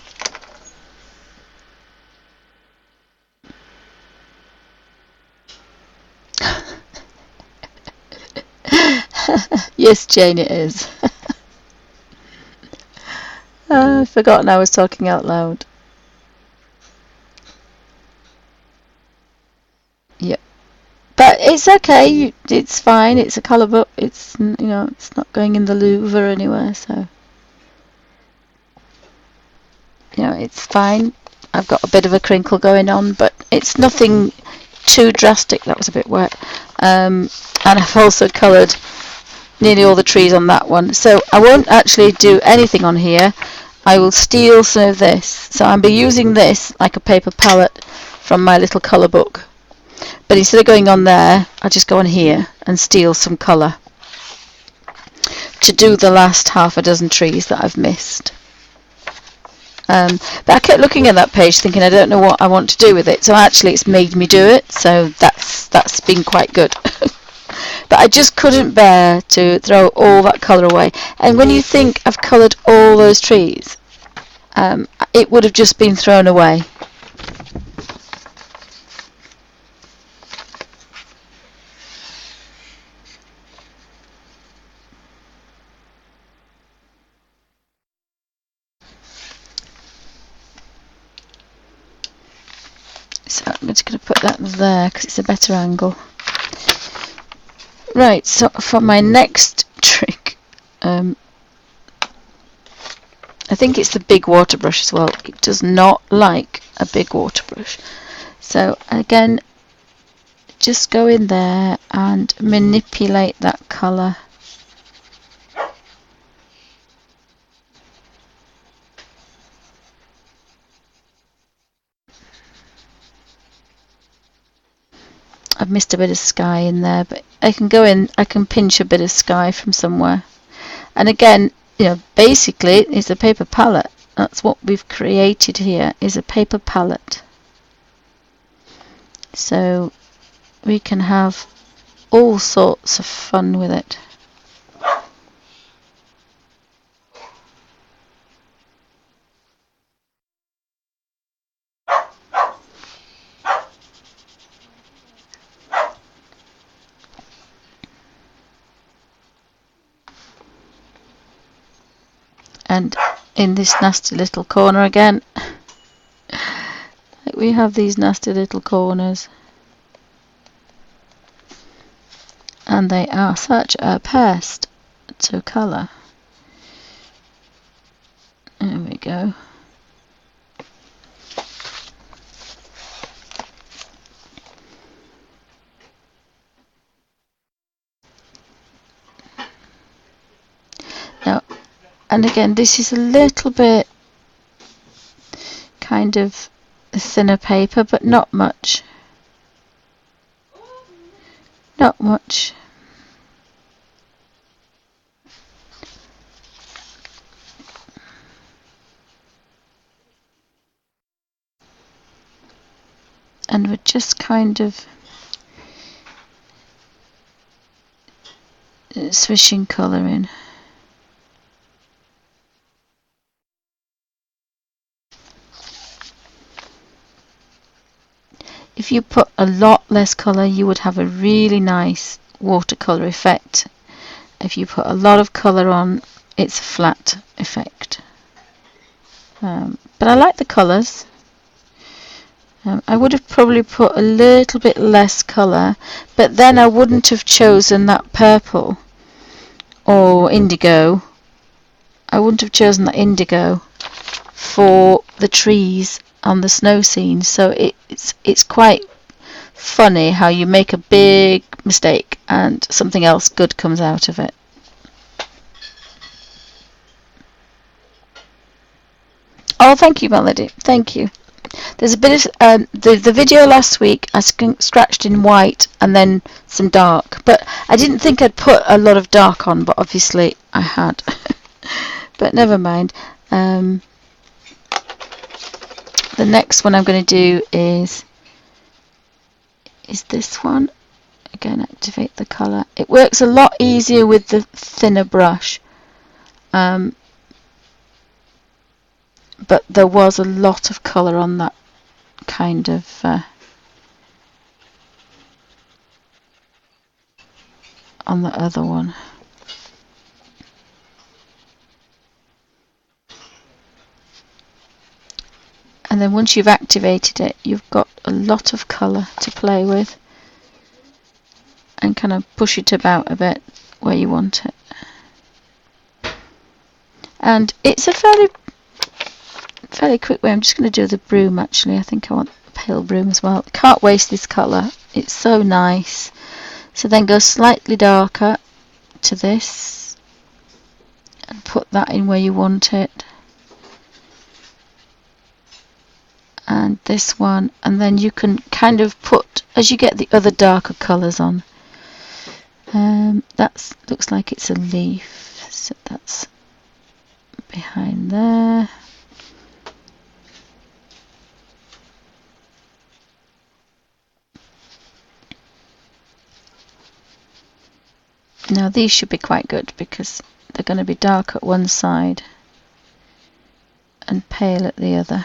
Yes, Jane, it is. I've forgotten I was talking out loud. Yep. But it's okay. It's fine. It's a colour book. It's it's not going in the Louvre anywhere, so it's fine. I've got a bit of a crinkle going on, but it's nothing too drastic. That was a bit wet. And I've also coloured nearly all the trees on that one. So I won't actually do anything on here. I will steal some of this. So I'll be using this like a paper palette from my little colour book. But instead of going on there, I'll just go on here and steal some colour to do the last half a dozen trees that I've missed. But I kept looking at that page thinking I don't know what I want to do with it. So actually it's made me do it. So that's been quite good. But I just couldn't bear to throw all that colour away. And when you think I've coloured all those trees, it would have just been thrown away. So I'm just going to put that there because it's a better angle. Right, so for my next trick, I think it's the big water brush as well. It does not like a big water brush. So again, just go in there and manipulate that colour. I've missed a bit of sky in there, but I can go in, I can pinch a bit of sky from somewhere. And again, basically it's a paper palette. That's what we've created here, is a paper palette. So we can have all sorts of fun with it. And in this nasty little corner again, we have these nasty little corners. And they are such a pest to colour. There we go. Now, and again, this is a little bit kind of thinner paper, but not much. Not much. And we're just kind of swishing colour in. If you put a lot less colour, you would have a really nice watercolour effect. If you put a lot of colour on, it's a flat effect. But I like the colours. I would have probably put a little bit less colour, but then I wouldn't have chosen that purple or indigo. I wouldn't have chosen that indigo for the trees on the snow scene. So it's quite funny how you make a big mistake and something else good comes out of it. Oh, thank you, Melody. Thank you. There's a bit of the video last week I scratched in white and then some dark, but I didn't think I'd put a lot of dark on, but obviously I had. But never mind. the next one I'm going to do is this one. Again, activate the colour. It works a lot easier with the thinner brush, but there was a lot of colour on that kind of on the other one. And then once you've activated it, you've got a lot of colour to play with and kind of push it about a bit where you want it. And it's a fairly quick way. I'm just going to do the broom actually. I think I want a pale broom as well. Can't waste this colour. It's so nice. So then go slightly darker to this and put that in where you want it. And this one, and then you can kind of put, as you get the other darker colours on, that looks like it's a leaf, so that's behind there. Now these should be quite good because they're going to be dark at one side and pale at the other.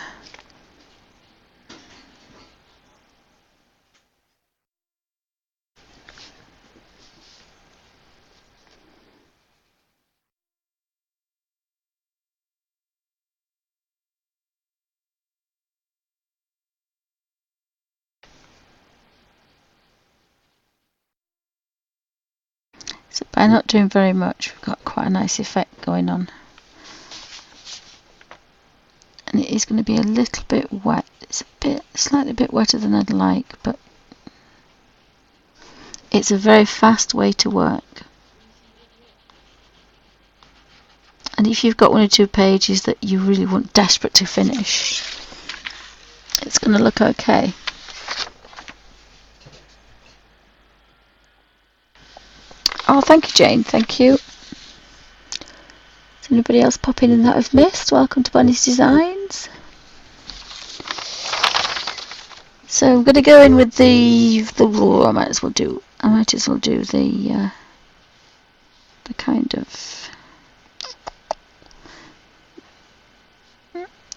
So by not doing very much, we've got quite a nice effect going on. And it is going to be a little bit wet. It's slightly bit wetter than I'd like, but it's a very fast way to work. And if you've got one or two pages that you really want desperate to finish, it's going to look okay. Oh, thank you, Jane. Thank you. Is anybody else popping in that I've missed? Welcome to Bunny's Designs. So I'm going to go in with the I might as well do the kind of,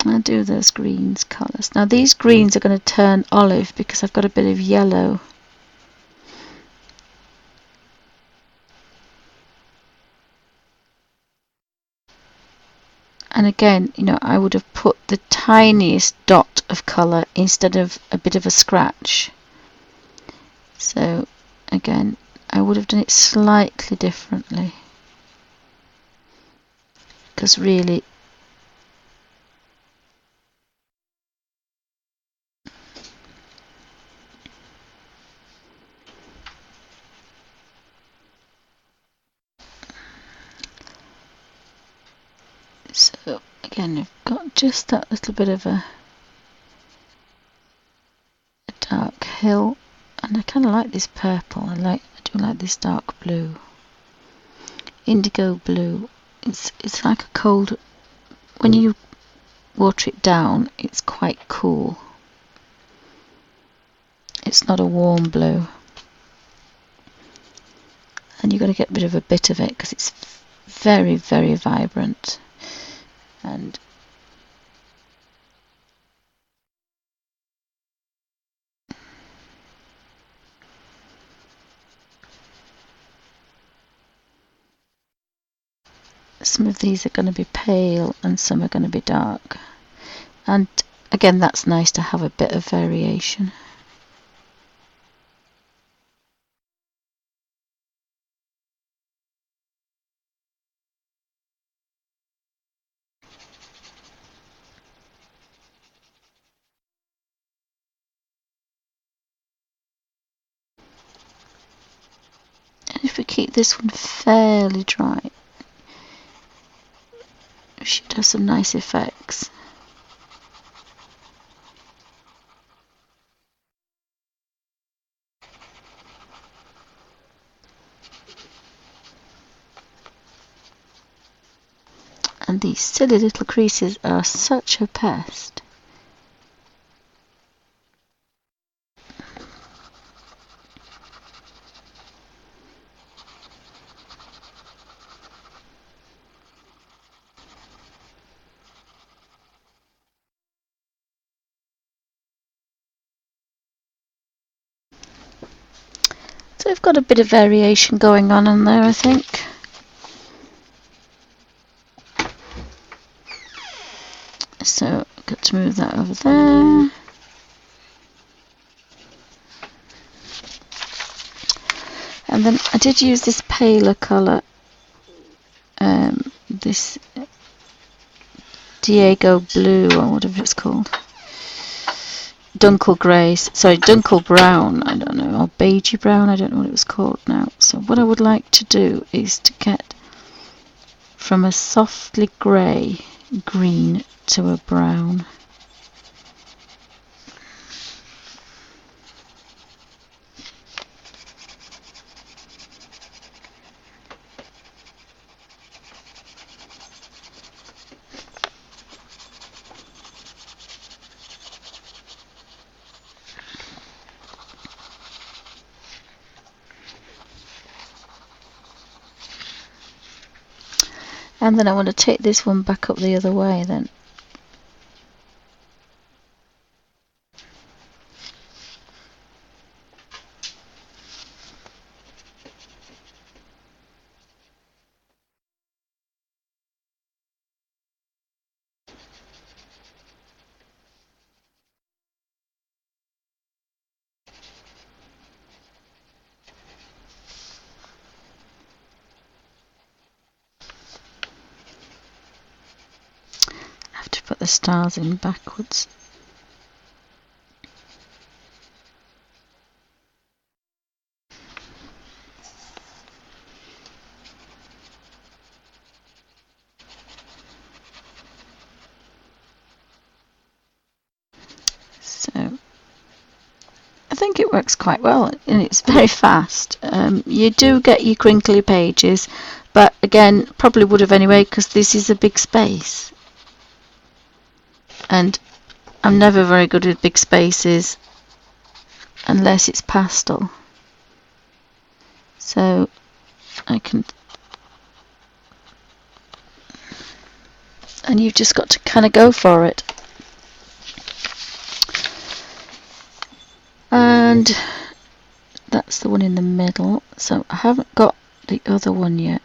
I'll do those greens colours. Now these greens are going to turn olive because I've got a bit of yellow. And again, you know, I would have put the tiniest dot of colour instead of a bit of a scratch. So again, I would have done it slightly differently. Because really, so again, I've got just that little bit of a dark hill, and I kind of like this purple. I do like this dark blue, indigo blue. It's like a cold. When you water it down, it's quite cool. It's not a warm blue, and you've got to get rid of a bit of it because it's very, very vibrant. And some of these are going to be pale and some are going to be dark. And again, that's nice to have a bit of variation. And if we keep this one fairly dry, we should have some nice effects. And these silly little creases are such a pest. So we've got a bit of variation going on there, I think. So I've got to move that over there. And then I did use this paler colour, this Diego blue or whatever it's called. Dunkel grey, sorry, dunkel brown, I don't know, or beigey brown, I don't know what it was called now. So what I would like to do is to get from a softly grey green to a brown. And then I want to take this one back up the other way then. I have to put the stars in backwards. So I think it works quite well, and it's very fast. You do get your crinkly pages, but again, probably would have anyway, because this is a big space. And I'm never very good with big spaces unless it's pastel. So I can, and you've just got to kind of go for it. And that's the one in the middle, so I haven't got the other one yet.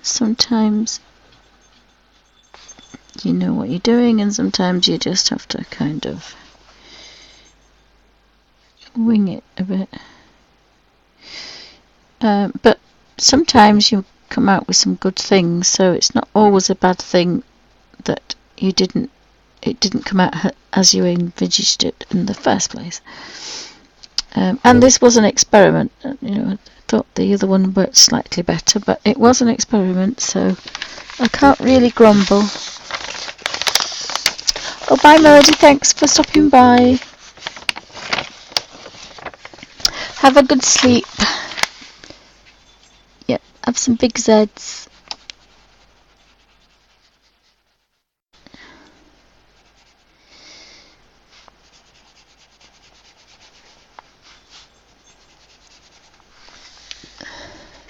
Sometimes you know what you're doing, and sometimes you just have to kind of wing it a bit. But sometimes you come out with some good things, so it's not always a bad thing that it didn't come out as you envisaged it in the first place. And this was an experiment. I thought the other one worked slightly better, but it was an experiment, so I can't really grumble. Oh, bye Melody, thanks for stopping by. Have a good sleep. Yep, have some big Zs.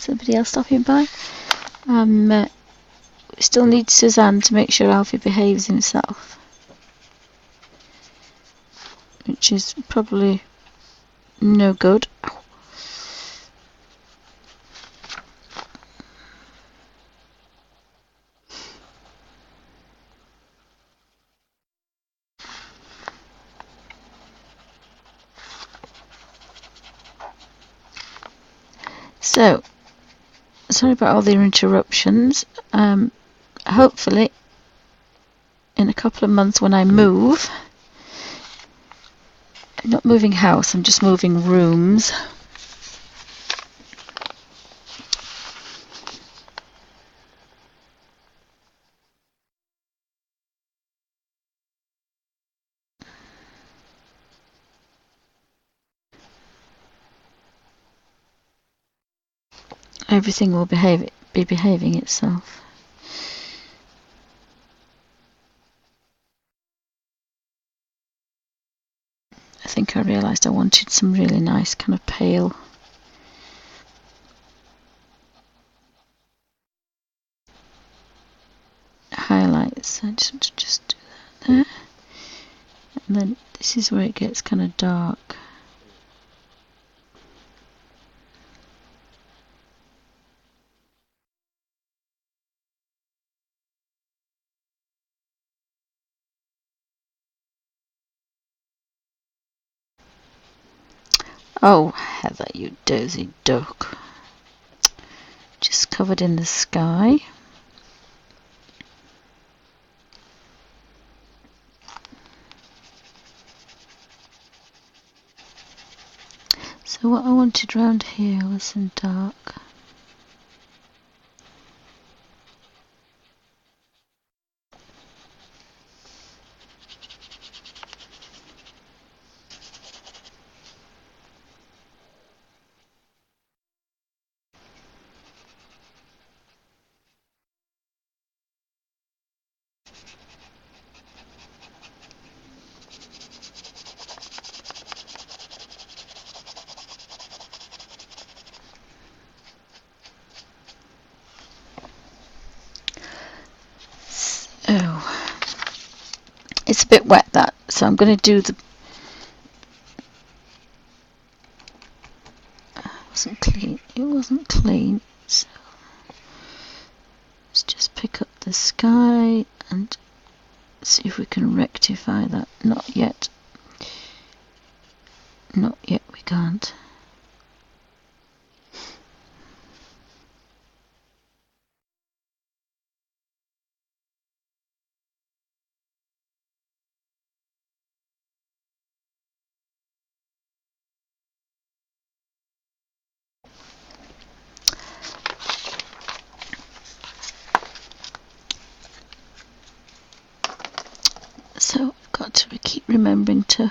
Somebody else stopping by? We still need Suzanne to make sure Alfie behaves himself, which is probably no good. So, sorry about all the interruptions. Hopefully, in a couple of months when I move, I'm not moving house, I'm just moving rooms. Everything will be behaving itself. I think I realised I wanted some really nice kind of pale highlights. I just do that there. And then this is where it gets kind of dark. Oh, Heather, you dozy duck. Just covered in the sky. So what I wanted round here was some dark. Oh, it's a bit wet that, so I'm going to do the. It wasn't clean. So let's just pick up the sky and see if we can rectify that. Not yet. Not yet. We can't. So I've got to keep remembering to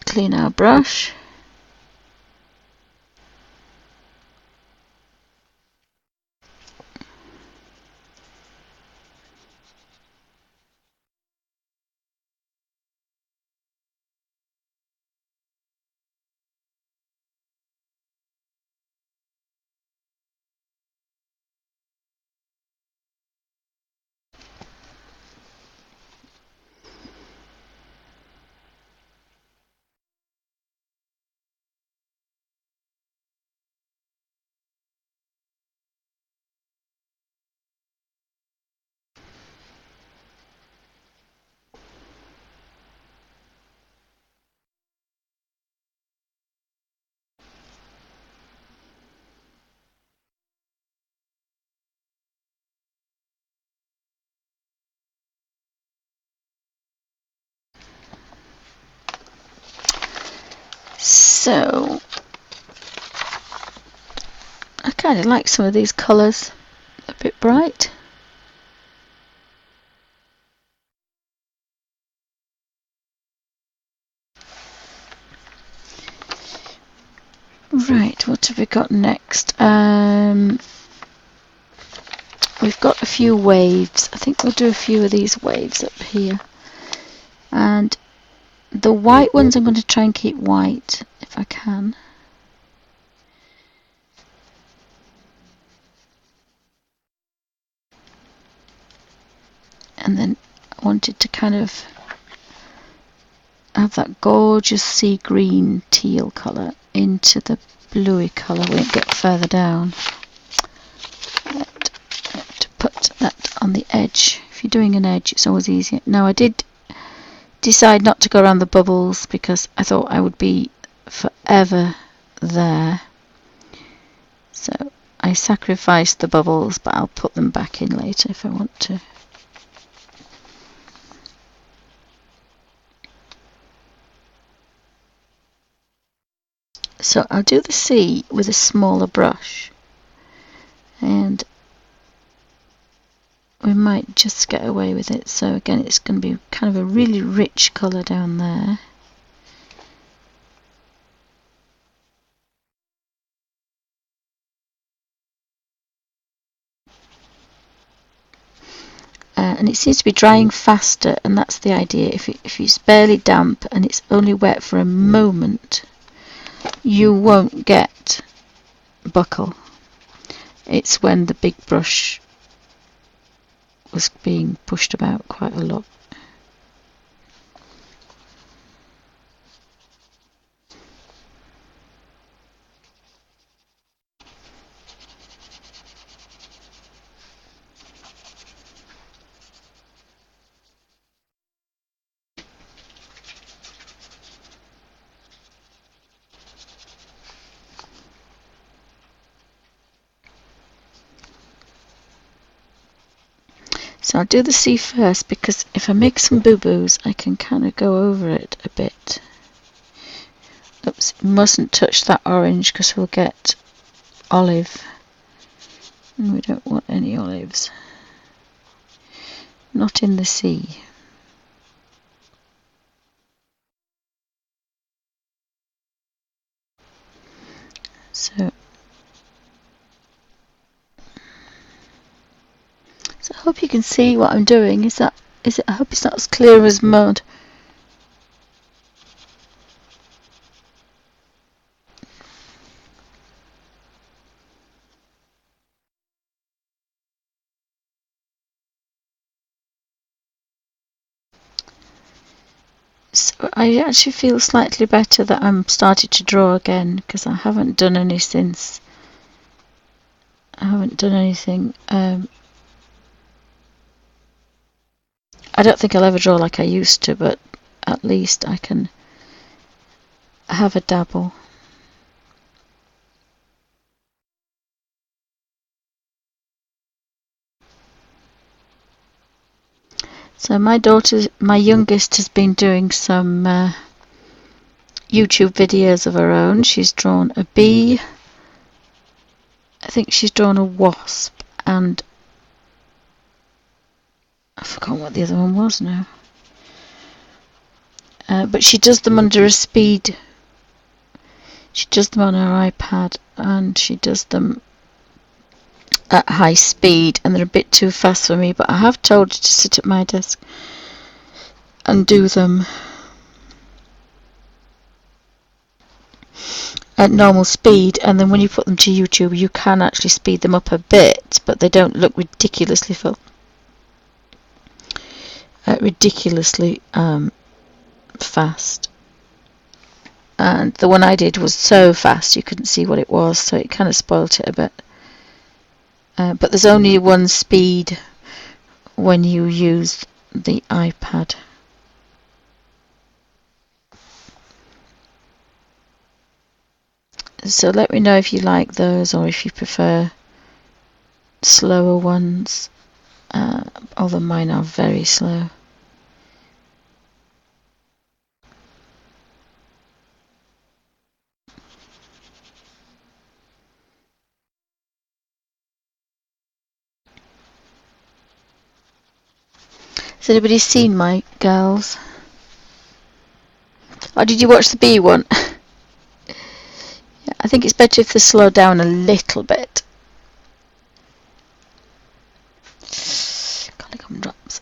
clean our brush. So I kind of like some of these colours, a bit bright. Right, what have we got next? We've got a few waves. I think we'll do a few of these waves up here. And the white ones I'm going to try and keep white if I can. And then I wanted to kind of have that gorgeous sea green teal colour into the bluey colour when it gets further down. And to put that on the edge. If you're doing an edge, it's always easier. Now I did decide not to go around the bubbles because I thought I would be forever there. So I sacrificed the bubbles, but I'll put them back in later if I want to. So I'll do the sea with a smaller brush, and we might just get away with it. So again, it's going to be kind of a really rich colour down there. And it seems to be drying faster, and that's the idea. If it's barely damp and it's only wet for a moment, you won't get buckle. It's when the big brush was being pushed about quite a lot. So I'll do the sea first, because if I make some boo-boos, I can kind of go over it a bit. Oops, mustn't touch that orange because we'll get olive. And we don't want any olives. Not in the sea. So I hope you can see what I'm doing. Is it? I hope it's not as clear as mud. So I actually feel slightly better that I'm started to draw again, because I haven't done any since. I haven't done anything. I don't think I'll ever draw like I used to, but at least I can have a dabble. So my youngest has been doing some YouTube videos of her own. She's drawn a bee. I think she's drawn a wasp, and I forgot what the other one was now. But she does them under a speed. She does them on her iPad, and she does them at high speed, and they're a bit too fast for me, but I have told her to sit at my desk and do them at normal speed, and then when you put them to YouTube you can actually speed them up a bit, but they don't look ridiculously fast. And the one I did was so fast you couldn't see what it was, so it kind of spoilt it a bit. But there's only one speed when you use the iPad. So let me know if you like those, or if you prefer slower ones, although mine are very slow. Has anybody seen my girls? Or did you watch the bee one? Yeah, I think it's better if they slow down a little bit. Golly gumdrops.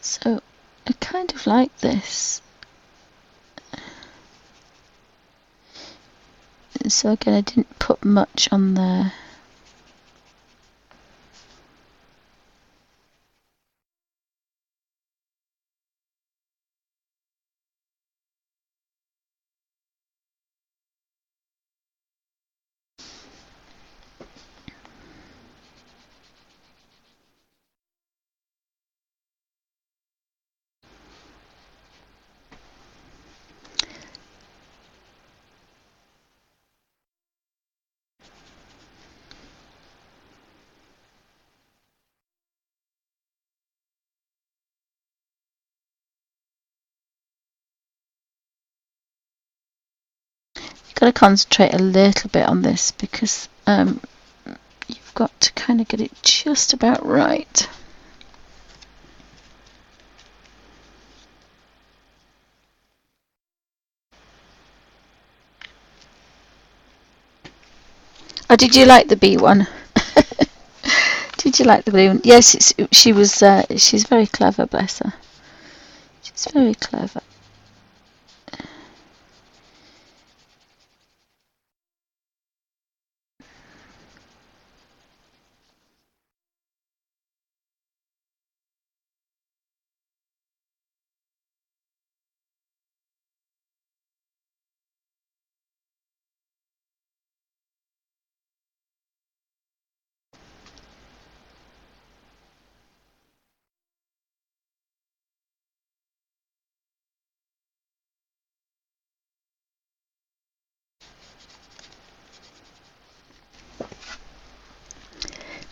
So I kind of like this. So again, I didn't put much on there. got to concentrate a little bit on this because you've got to kind of get it just about right. Oh, did you like the bee one? Did you like the blue one? Yes, she was. She's very clever, bless her. She's very clever.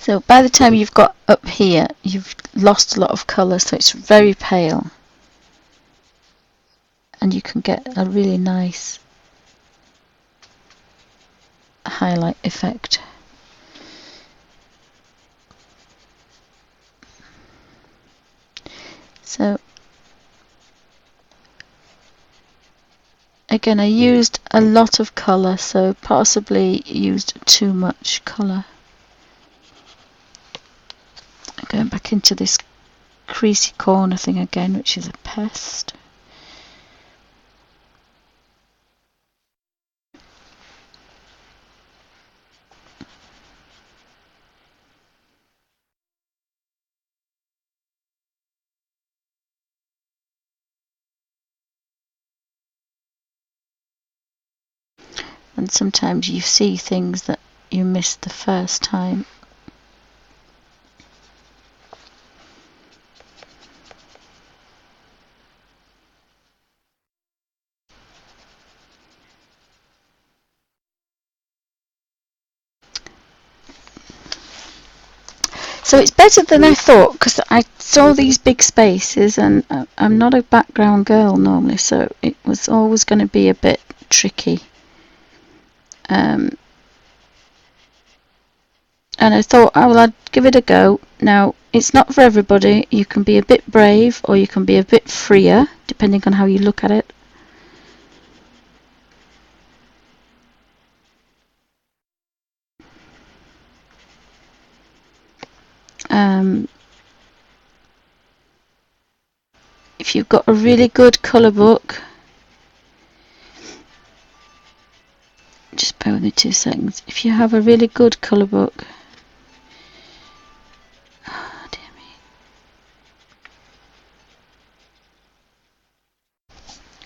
So by the time you've got up here, you've lost a lot of colour, so it's very pale. And you can get a really nice highlight effect. So again, I used a lot of colour, so possibly used too much colour. Going back into this creasy corner thing again, which is a pest. And sometimes you see things that you missed the first time. So it's better than I thought, because I saw these big spaces, and I'm not a background girl normally, so it was always going to be a bit tricky. And I thought, oh, well, I'd give it a go. Now, it's not for everybody. You can be a bit brave, or you can be a bit freer, depending on how you look at it. If you've got a really good colour book, just bear with me 2 seconds. If you have a really good colour book, oh dear me.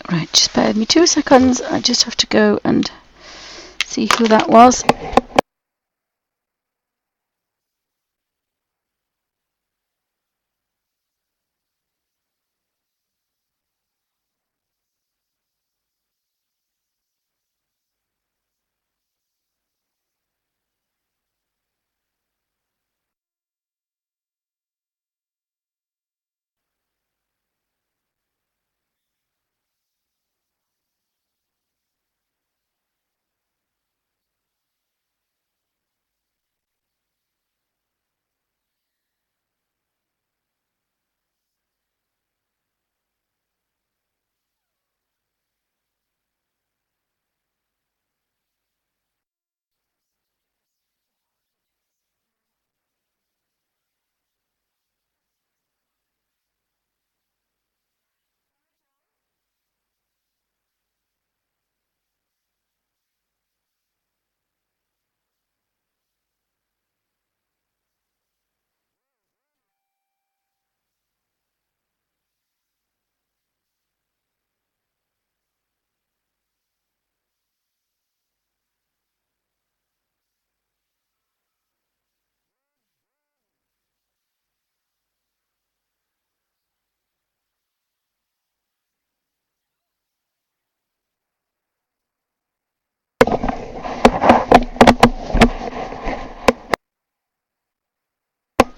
Right, just bear with me 2 seconds. I just have to go and see who that was.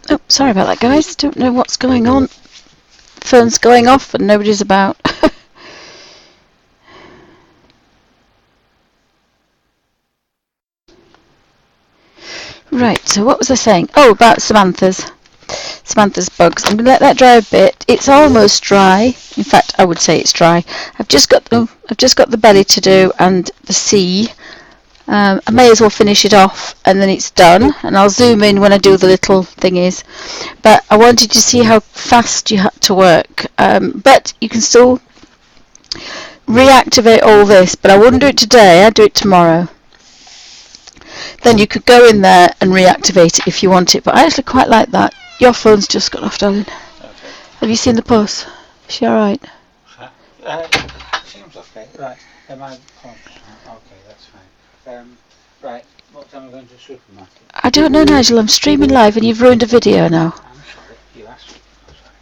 Oh, sorry about that, guys. Don't know what's going on. Phone's going off and nobody's about. Right, so what was I saying? Oh, about Samantha's bugs. I'm going to let that dry a bit. It's almost dry. In fact, I would say it's dry. I've just got the belly to do and the C. I may as well finish it off and then it's done, and I'll zoom in when I do the little thingies. But I wanted to see how fast you had to work. But you can still reactivate all this, but I wouldn't do it today, I'd do it tomorrow. Then you could go in there and reactivate it if you want it, but I actually quite like that. Your phone's just gone off, darling. Okay. Have you seen the post? Is she alright? Seems okay. Right. Am I? Okay, that's fine. Right. What time are we going to the supermarket? I don't know, Nigel. I'm streaming live and you've ruined a video now. I'm sorry. You asked me. I'm sorry.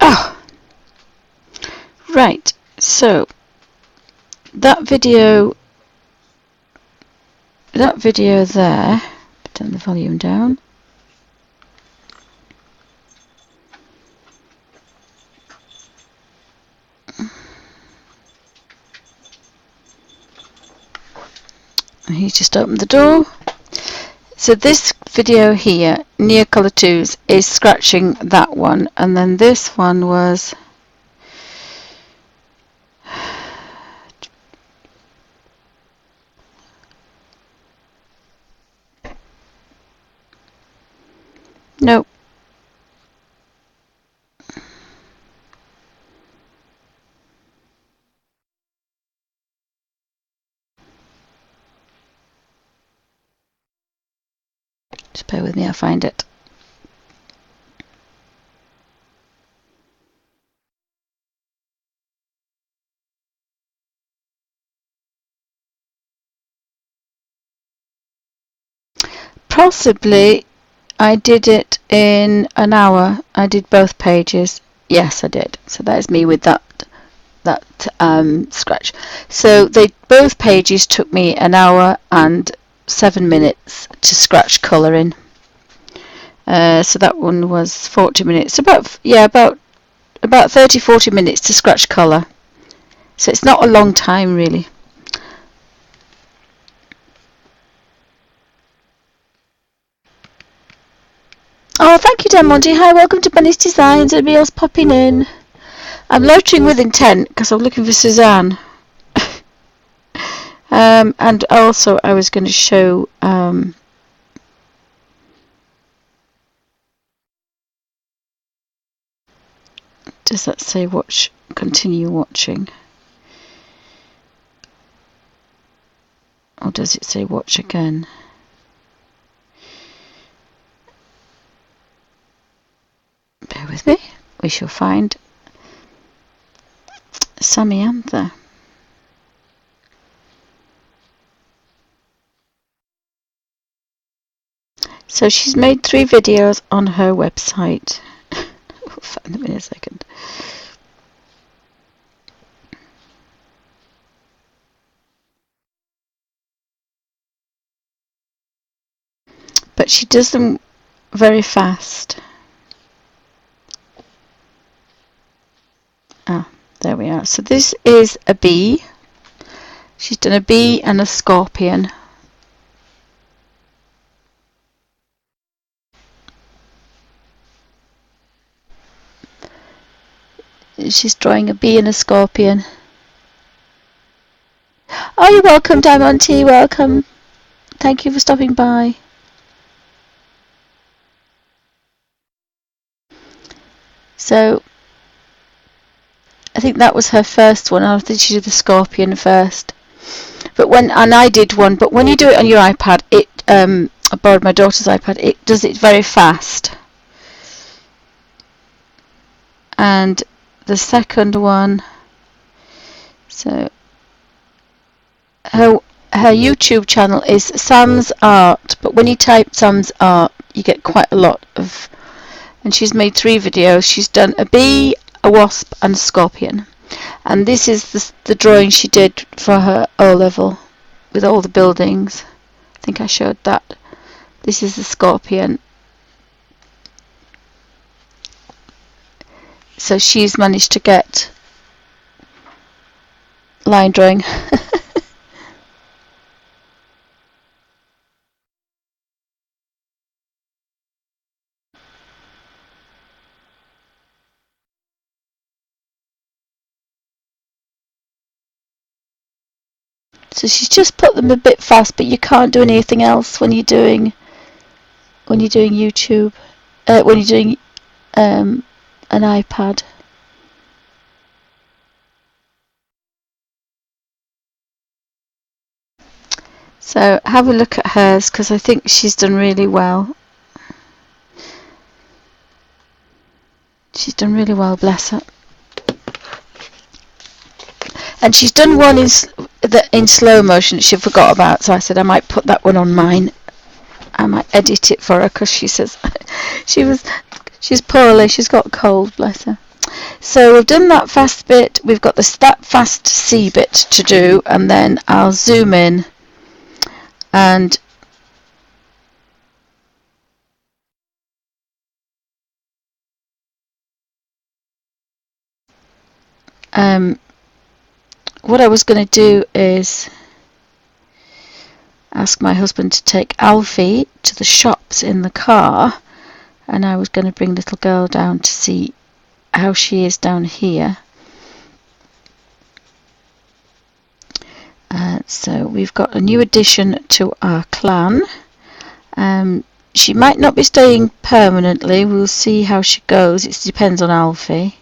Oh! Right. So, that video there, turn the volume down. He's just opened the door. So this video here, Neocolor 2's, is scratching that one, and then this one was nope. Just bear with me, I'll find it. Possibly I did it in an hour. I did both pages. Yes, I did. So that is me with that scratch. So both pages took me an hour and 7 minutes to scratch colour in. So that one was 40 minutes. About 30-40 minutes to scratch colour. So it's not a long time really. Oh, thank you, Demonty. Hi, welcome to Bunny's Designs. Everybody else popping in. I'm loitering with intent because I'm looking for Suzanne. And also I was going to show does that say continue watching? Or does it say watch again? Bear with me. We shall find Samantha. So she's made 3 videos on her website. We'll find them in a second. But she does them very fast. Ah, there we are. So this is a bee. She's done a bee and a scorpion. She's drawing a bee and a scorpion. Oh, you're welcome, Diamante. Welcome. Thank you for stopping by. So, I think that was her first one. I think she did the scorpion first. And I did one. But when you do it on your iPad, I borrowed my daughter's iPad. It does it very fast. And the second one, so her YouTube channel is Sam's Art, but when you type Sam's Art you get quite a lot of, and she's made 3 videos. She's done a bee, a wasp and a scorpion, and this is the drawing she did for her O-level with all the buildings. I think I showed that. This is the scorpion. So she's managed to get line drawing. So she's just put them a bit fast, but you can't do anything else when you're doing YouTube, when you're doing an iPad. So have a look at hers, because I think she's done really well. She's done really well, bless her. And she's done one in slow motion that she forgot about, so I said I might put that one on mine. I might edit it for her, because she says she's poorly, she's got a cold, bless her. So we've done that fast bit, we've got that fast C bit to do, and then I'll zoom in and what I was going to do is ask my husband to take Alfie to the shops in the car, and I was going to bring little girl down to see how she is down here. So we've got a new addition to our clan. She might not be staying permanently, we'll see how she goes, it depends on Alfie.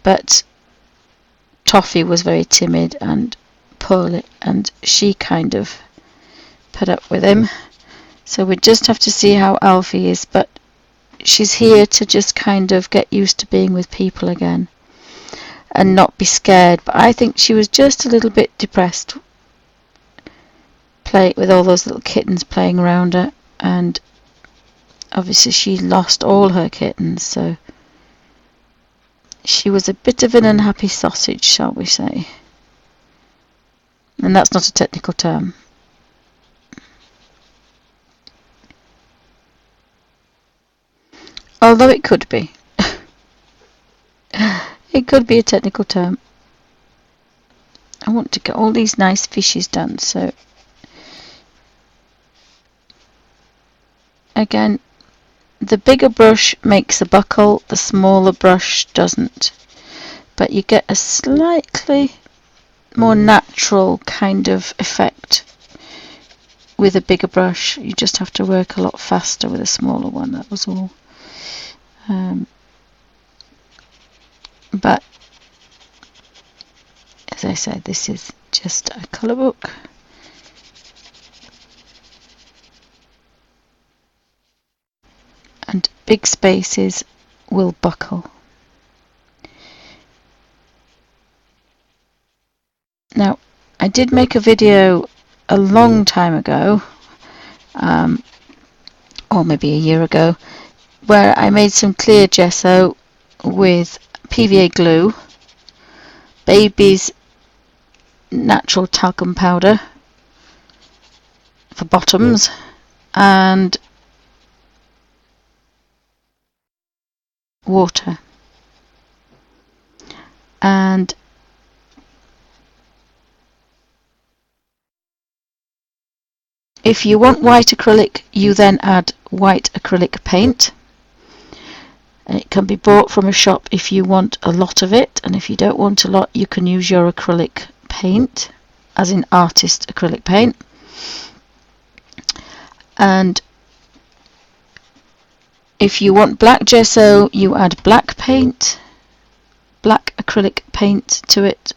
But Toffee was very timid and poorly, and she kind of put up with him. So we just have to see how Alfie is, but she's here to just kind of get used to being with people again and not be scared. But I think she was just a little bit depressed with all those little kittens playing around her, and obviously she lost all her kittens, so she was a bit of an unhappy sausage, shall we say. And that's not a technical term. Although it could be. It could be a technical term. I want to get all these nice fishes done, so again, the bigger brush makes a buckle, the smaller brush doesn't. But you get a slightly more natural kind of effect with a bigger brush. You just have to work a lot faster with a smaller one, that was all. But as I said, this is just a colour book. And big spaces will buckle. Now, I did make a video a long time ago, or maybe a year ago, where I made some clear gesso with PVA glue, Baby's natural talcum powder for bottoms, and water. And if you want white acrylic, you then add white acrylic paint. And it can be bought from a shop if you want a lot of it, and if you don't want a lot, you can use your acrylic paint, as in artist acrylic paint. And if you want black gesso, you add black paint, black acrylic paint to it,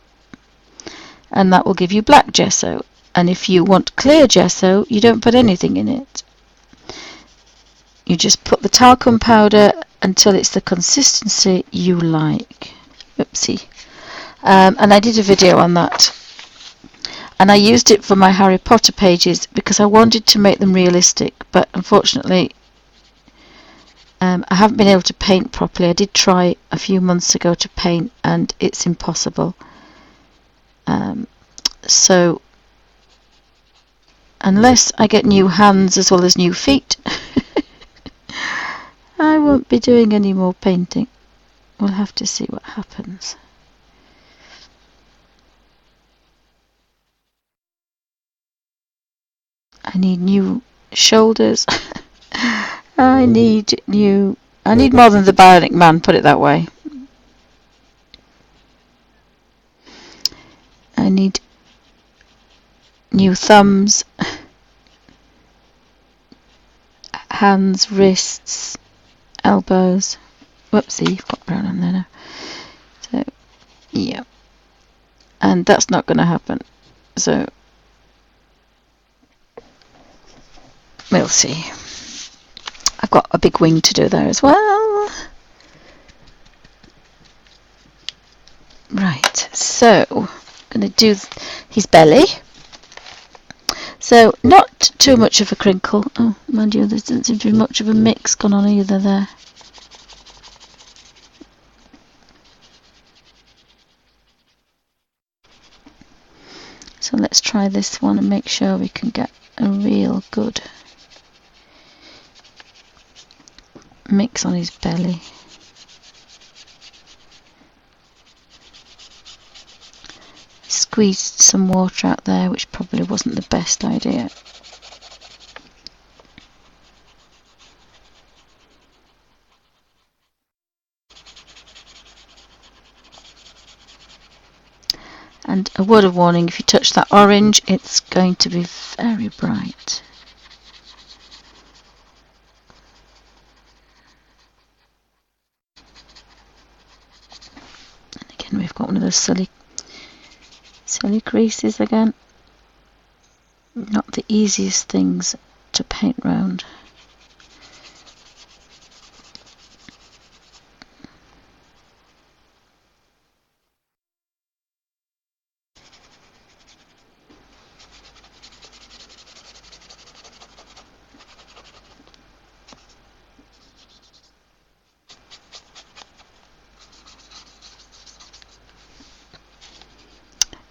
and that will give you black gesso. And if you want clear gesso, you don't put anything in it. You just put the talcum powder until it's the consistency you like. Oopsie. And I did a video on that. And I used it for my Harry Potter pages because I wanted to make them realistic, but unfortunately I haven't been able to paint properly. I did try a few months ago to paint and it's impossible. So unless I get new hands as well as new feet, I will won't be doing any more painting. We'll have to see what happens. I need new shoulders. I need more than the Bionic Man, put it that way. I need new thumbs, hands, wrists, elbows. Whoopsie, you've got brown on there now. So, yeah. And that's not going to happen. So, we'll see. I've got a big wing to do there as well. Right, so I'm going to do his belly. So not too much of a crinkle. Oh, mind you, there doesn't seem to be much of a mix gone on either there. So let's try this one and make sure we can get a real good mix on his belly. Squeezed some water out there, which probably wasn't the best idea. And a word of warning, if you touch that orange, it's going to be very bright. And again, we've got one of those silly creases again. Not the easiest things to paint round.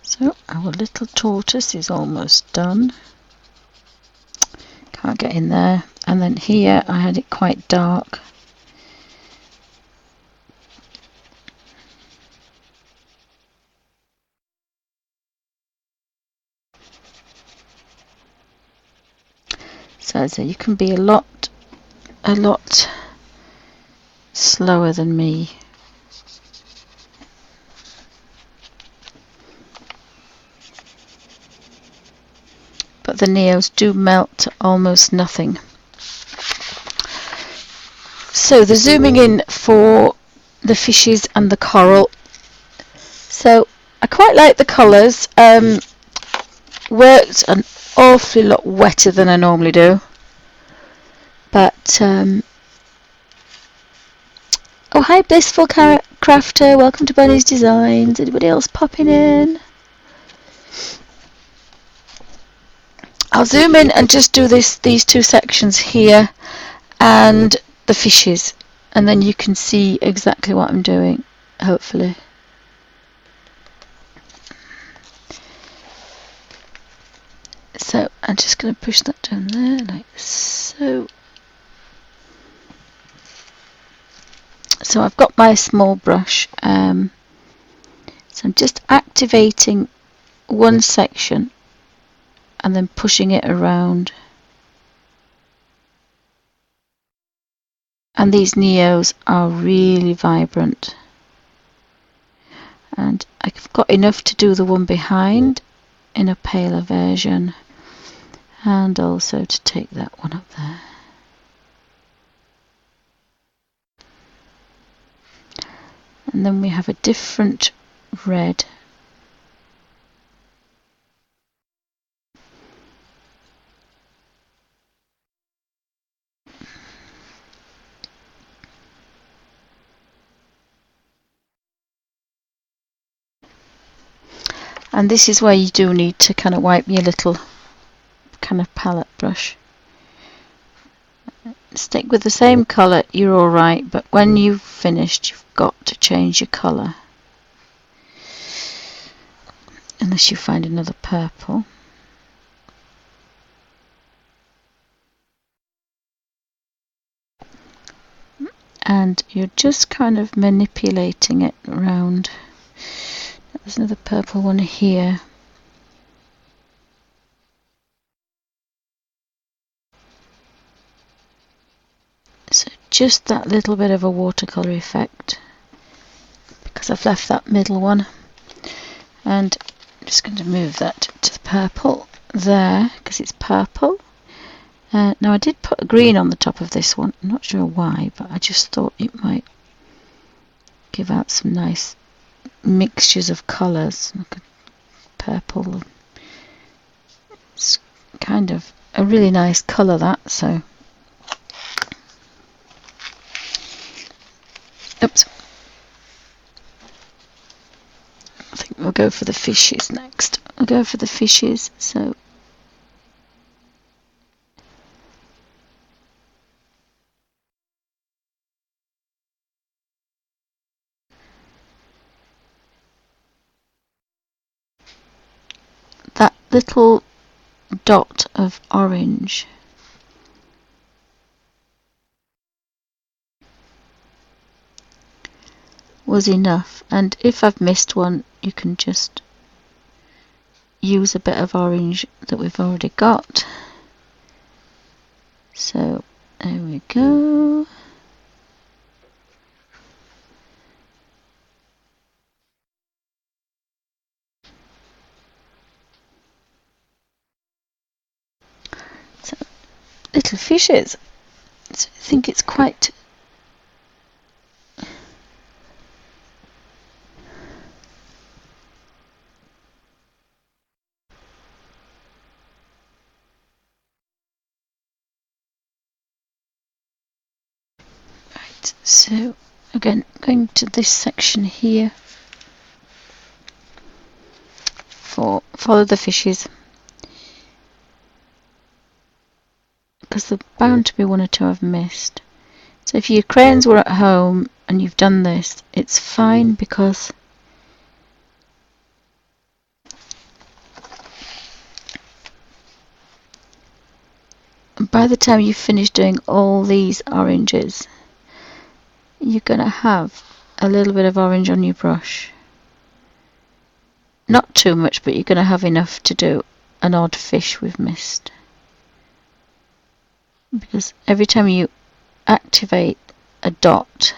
So our little tortoise is almost done. Can't get in there. And then here I had it quite dark. So you can be a lot slower than me. But the Neos do melt to almost nothing. So the zooming in for the fishes and the coral. So I quite like the colours. Worked an awfully lot wetter than I normally do. But oh, hi Blissful Crafter, welcome to Bunny's Designs. Anybody else popping in? I'll zoom in and just do these two sections here and the fishes, and then you can see exactly what I'm doing, hopefully. So I'm just going to push that down there like so. So I've got my small brush, so I'm just activating one section and then pushing it around. And these Neos are really vibrant. And I've got enough to do the one behind in a paler version, and also to take that one up there. And then we have a different red. And this is where you do need to kind of wipe your little kind of palette brush. Stick with the same colour, you're alright, but when you've finished you've got to change your colour. Unless you find another purple. and you're just kind of manipulating it around. There's another purple one here. So just that little bit of a watercolour effect, because I've left that middle one. And I'm just going to move that to the purple there, because it's purple. Now I did put a green on the top of this one. I'm not sure why, but I just thought it might give out some nice mixtures of colours. Like a purple. It's kind of a really nice colour, that. So, oops. I think we'll go for the fishes next. I'll go for the fishes. So. That little dot of orange was enough, and if I've missed one, you can just use a bit of orange that we've already got. So there we go. So little fishes. So I think it's quite right. So again, going to this section here for follow the fishes, because there's bound to be one or two I've missed. So if your crayons were at home and you've done this, it's fine, because by the time you've finished doing all these oranges, you're going to have a little bit of orange on your brush. Not too much, but you're going to have enough to do an odd fish we've missed. Because every time you activate a dot,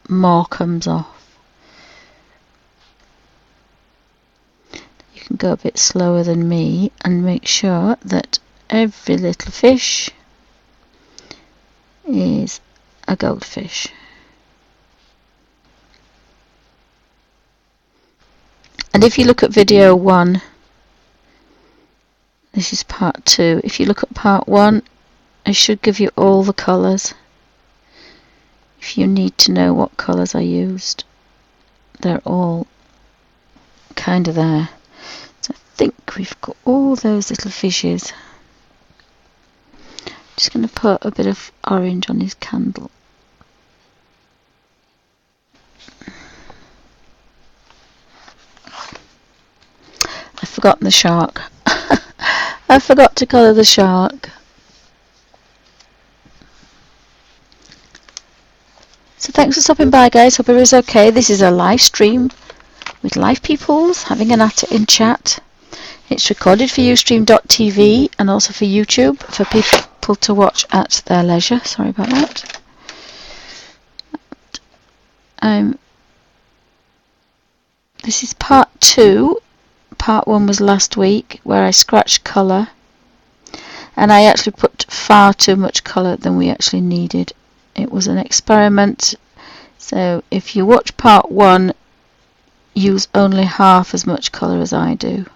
more comes off. You can go a bit slower than me and make sure that every little fish is a goldfish. And if you look at video 1, this is part 2. If you look at part 1, I should give you all the colours. If you need to know what colours I used, they're all kind of there. So I think we've got all those little fishes. Just going to put a bit of orange on his candle. I've forgotten the shark. I forgot to colour the shark. So thanks for stopping by, guys. Hope everyone's okay. This is a live stream with live peoples having an at it in chat. It's recorded for Ustream.tv and also for YouTube for people to watch at their leisure. Sorry about that. This is part 2. Part 1 was last week, where I scratched colour, and I actually put far too much colour than we actually needed. It was an experiment, so if you watch part 1, use only half as much colour as I do.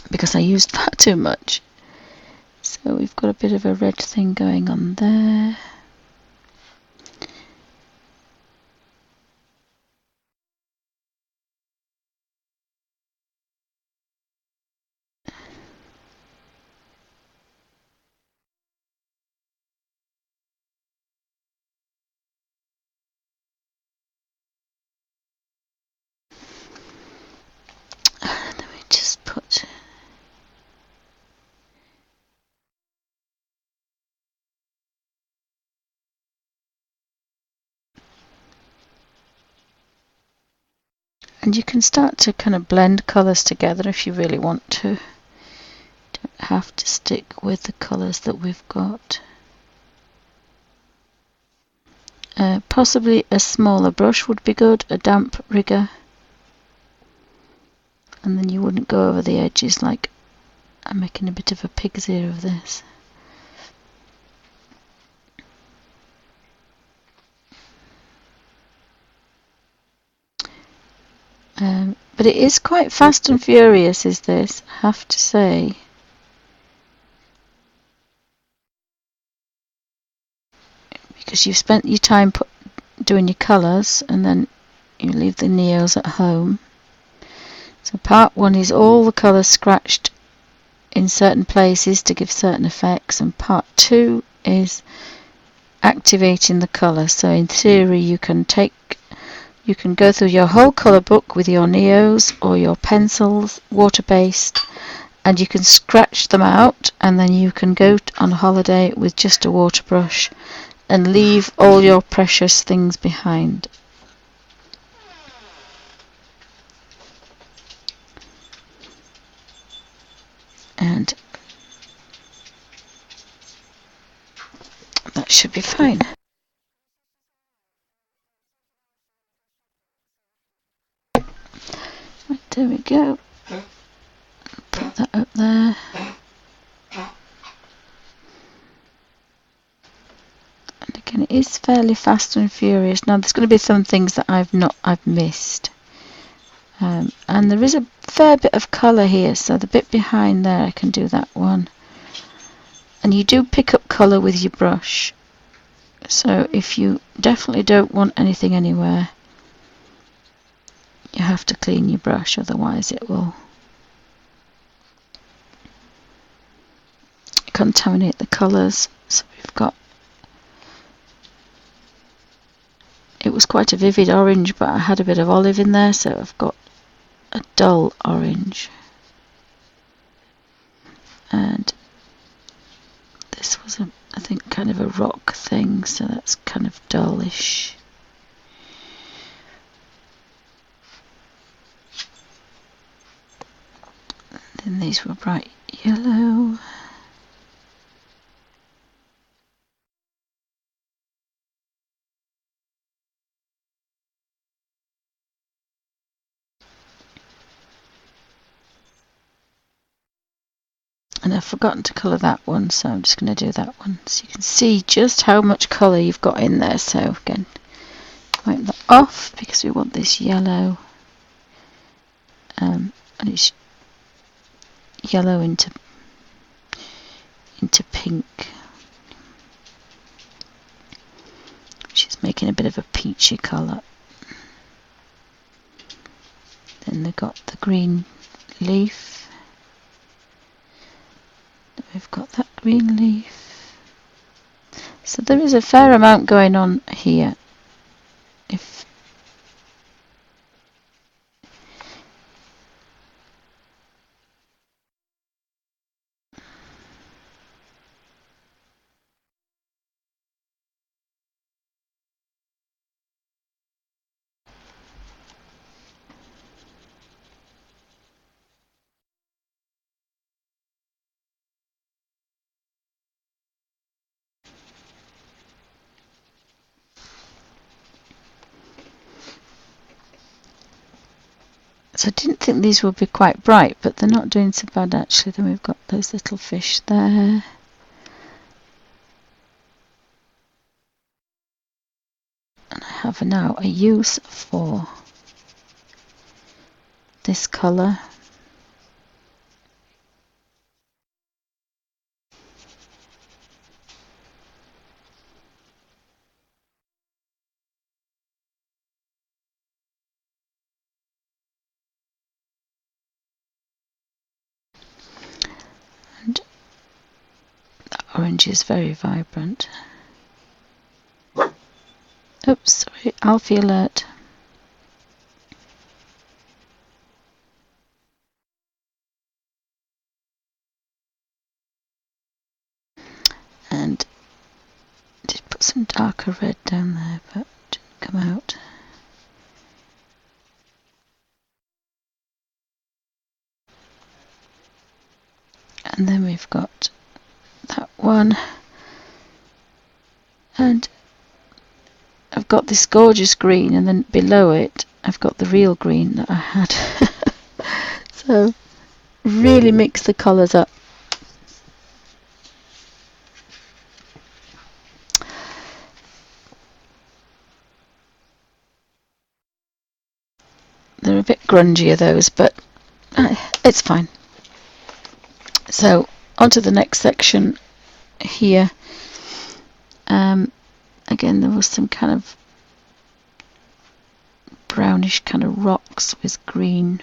Because I used far too much. So we've got a bit of a red thing going on there. Let me just put And you can start to kind of blend colours together if you really want to. You don't have to stick with the colours that we've got. Possibly a smaller brush would be good, a damp rigger. And then you wouldn't go over the edges like I'm making a bit of a pig's ear of this. But it is quite fast and furious, is this, I have to say. Because you've spent your time doing your colours and then you leave the neos at home. So part 1 is all the colours scratched in certain places to give certain effects, and part 2 is activating the colour. So in theory you can go through your whole colour book with your neos or your pencils, water-based, and you can scratch them out, and then you can go on holiday with just a water brush and leave all your precious things behind. And that should be fine. Right, there we go. Put that up there. And again, it is fairly fast and furious. Now there's going to be some things that I've missed. And there is a fair bit of colour here, so the bit behind there I can do that one. And you do pick up colour with your brush. So if you definitely don't want anything anywhere, you have to clean your brush, otherwise it will contaminate the colours. So we've got, it was quite a vivid orange, but I had a bit of olive in there, so I've got a dull orange. And this was I think kind of a rock thing, so that's kind of dullish. Then these were bright yellow. And I've forgotten to colour that one, so I'm just going to do that one. So you can see just how much colour you've got in there. So again, wipe that off because we want this yellow. And it's yellow into pink. She's making a bit of a peachy colour. Then they've got the green leaf. We've got that green leaf. So there is a fair amount going on here. So I didn't think these would be quite bright, but they're not doing so bad actually. Then we've got those little fish there. And I have now a use for this colour. And that orange is very vibrant. Oops, sorry, Alfie alert. And I did put some darker red down there, but it didn't come out. And then we've got that one, and I've got this gorgeous green, and then below it I've got the real green that I had. So really mix the colours up. They're a bit grungier, those, but it's fine. So on to the next section here. Again, there was some kind of brownish kind of rocks with green.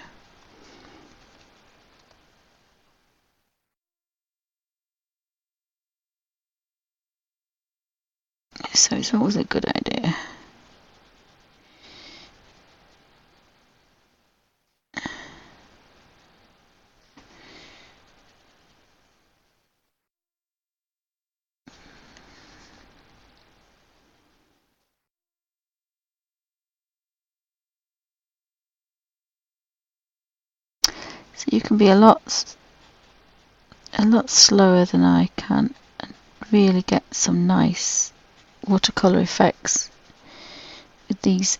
So it's always a good idea. So you can be a lot slower than I can and really get some nice watercolor effects with these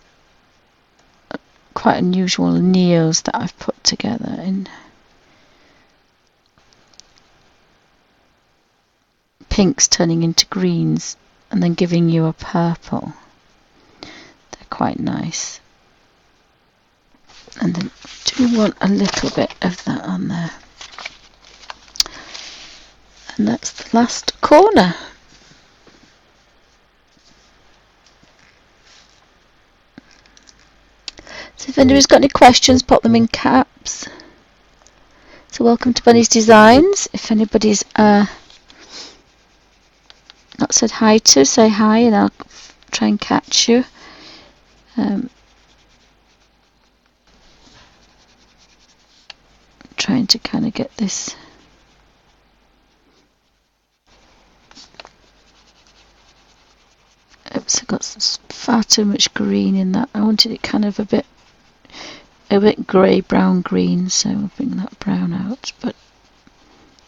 quite unusual neos that I've put together in pinks turning into greens and then giving you a purple. They're quite nice. And then do want a little bit of that on there. And that's the last corner. So if anybody's got any questions, pop them in caps. So welcome to Bunny's Designs. If anybody's not said hi to, say hi and I'll try and catch you. Trying to kind of get this oops, I got far too much green in that. I wanted it kind of a bit grey, brown green, so I'll bring that brown out. But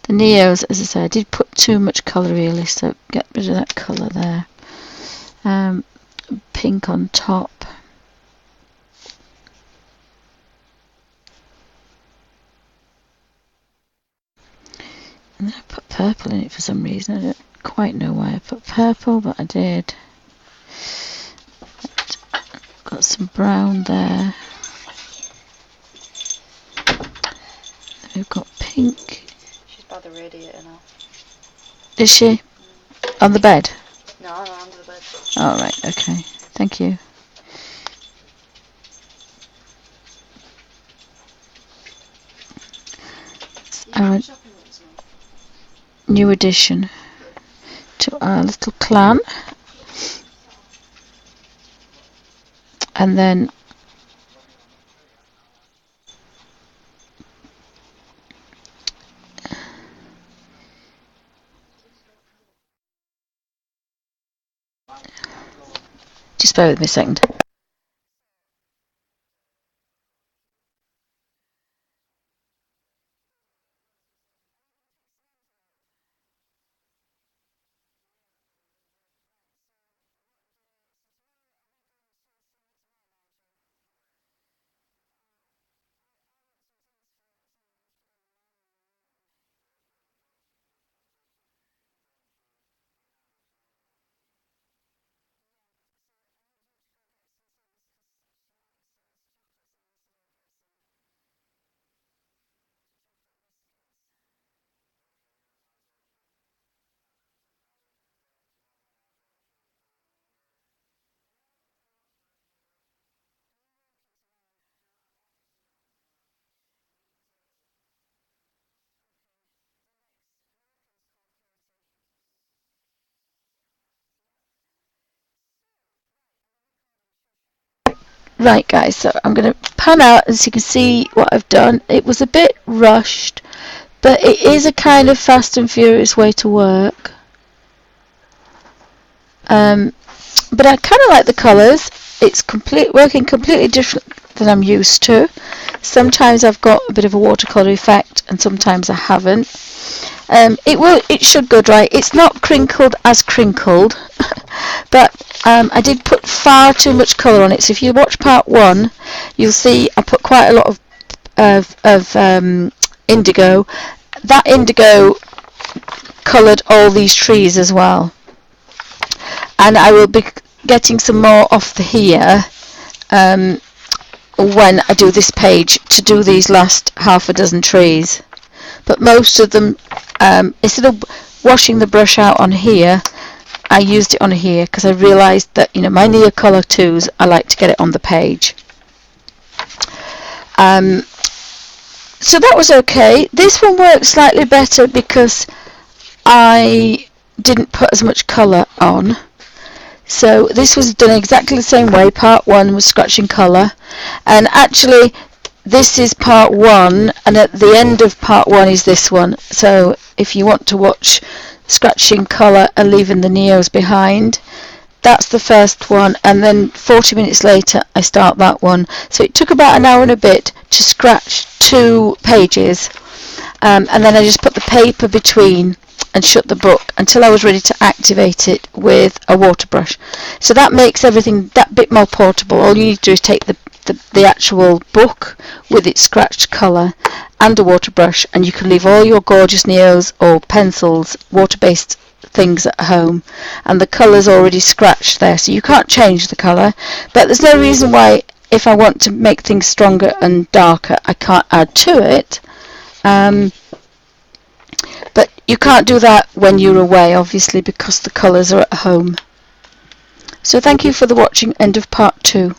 the neos, as I say, I did put too much colour really, so get rid of that colour there. Pink on top. And then I put purple in it for some reason. I don't quite know why I put purple, but I did. Got some brown there. Then we've got pink. She's by the radiator now. Is she? On the bed? No, under the bed. Oh, right, okay. Thank you. Our new addition to our little clan. And then just bear with me a second. Right guys, so I'm going to pan out as you can see what I've done. It was a bit rushed, but it is a kind of fast and furious way to work. But I kind of like the colours. It's working completely than I'm used to. Sometimes I've got a bit of a watercolour effect and sometimes I haven't. It should go dry. It's not crinkled as crinkled, but I did put far too much colour on it. So if you watch part 1, you'll see I put quite a lot of indigo. That indigo coloured all these trees as well. And I will be getting some more off the here when I do this page to do these last half a dozen trees. But most of them, instead of washing the brush out on here, I used it on here because I realised that, you know, my Neocolor 2s, I like to get it on the page. So that was okay. This one worked slightly better because I didn't put as much colour on. So this was done exactly the same way. Part 1 was scratching colour, and actually this is part 1, and at the end of part 1 is this one. So if you want to watch scratching colour and leaving the Neos behind, that's the first one, and then 40 minutes later I start that one. So it took about an hour and a bit to scratch 2 pages, and then I just put the paper between and shut the book until I was ready to activate it with a water brush. So that makes everything that bit more portable. All you need to do is take the actual book with its scratched colour and a water brush, and you can leave all your gorgeous Neos or pencils, water-based things at home, and the colour's already scratched there, so you can't change the colour. But there's no reason why, if I want to make things stronger and darker, I can't add to it. But you can't do that when you're away, obviously, because the colours are at home. So thank you for the watching. End of part 2.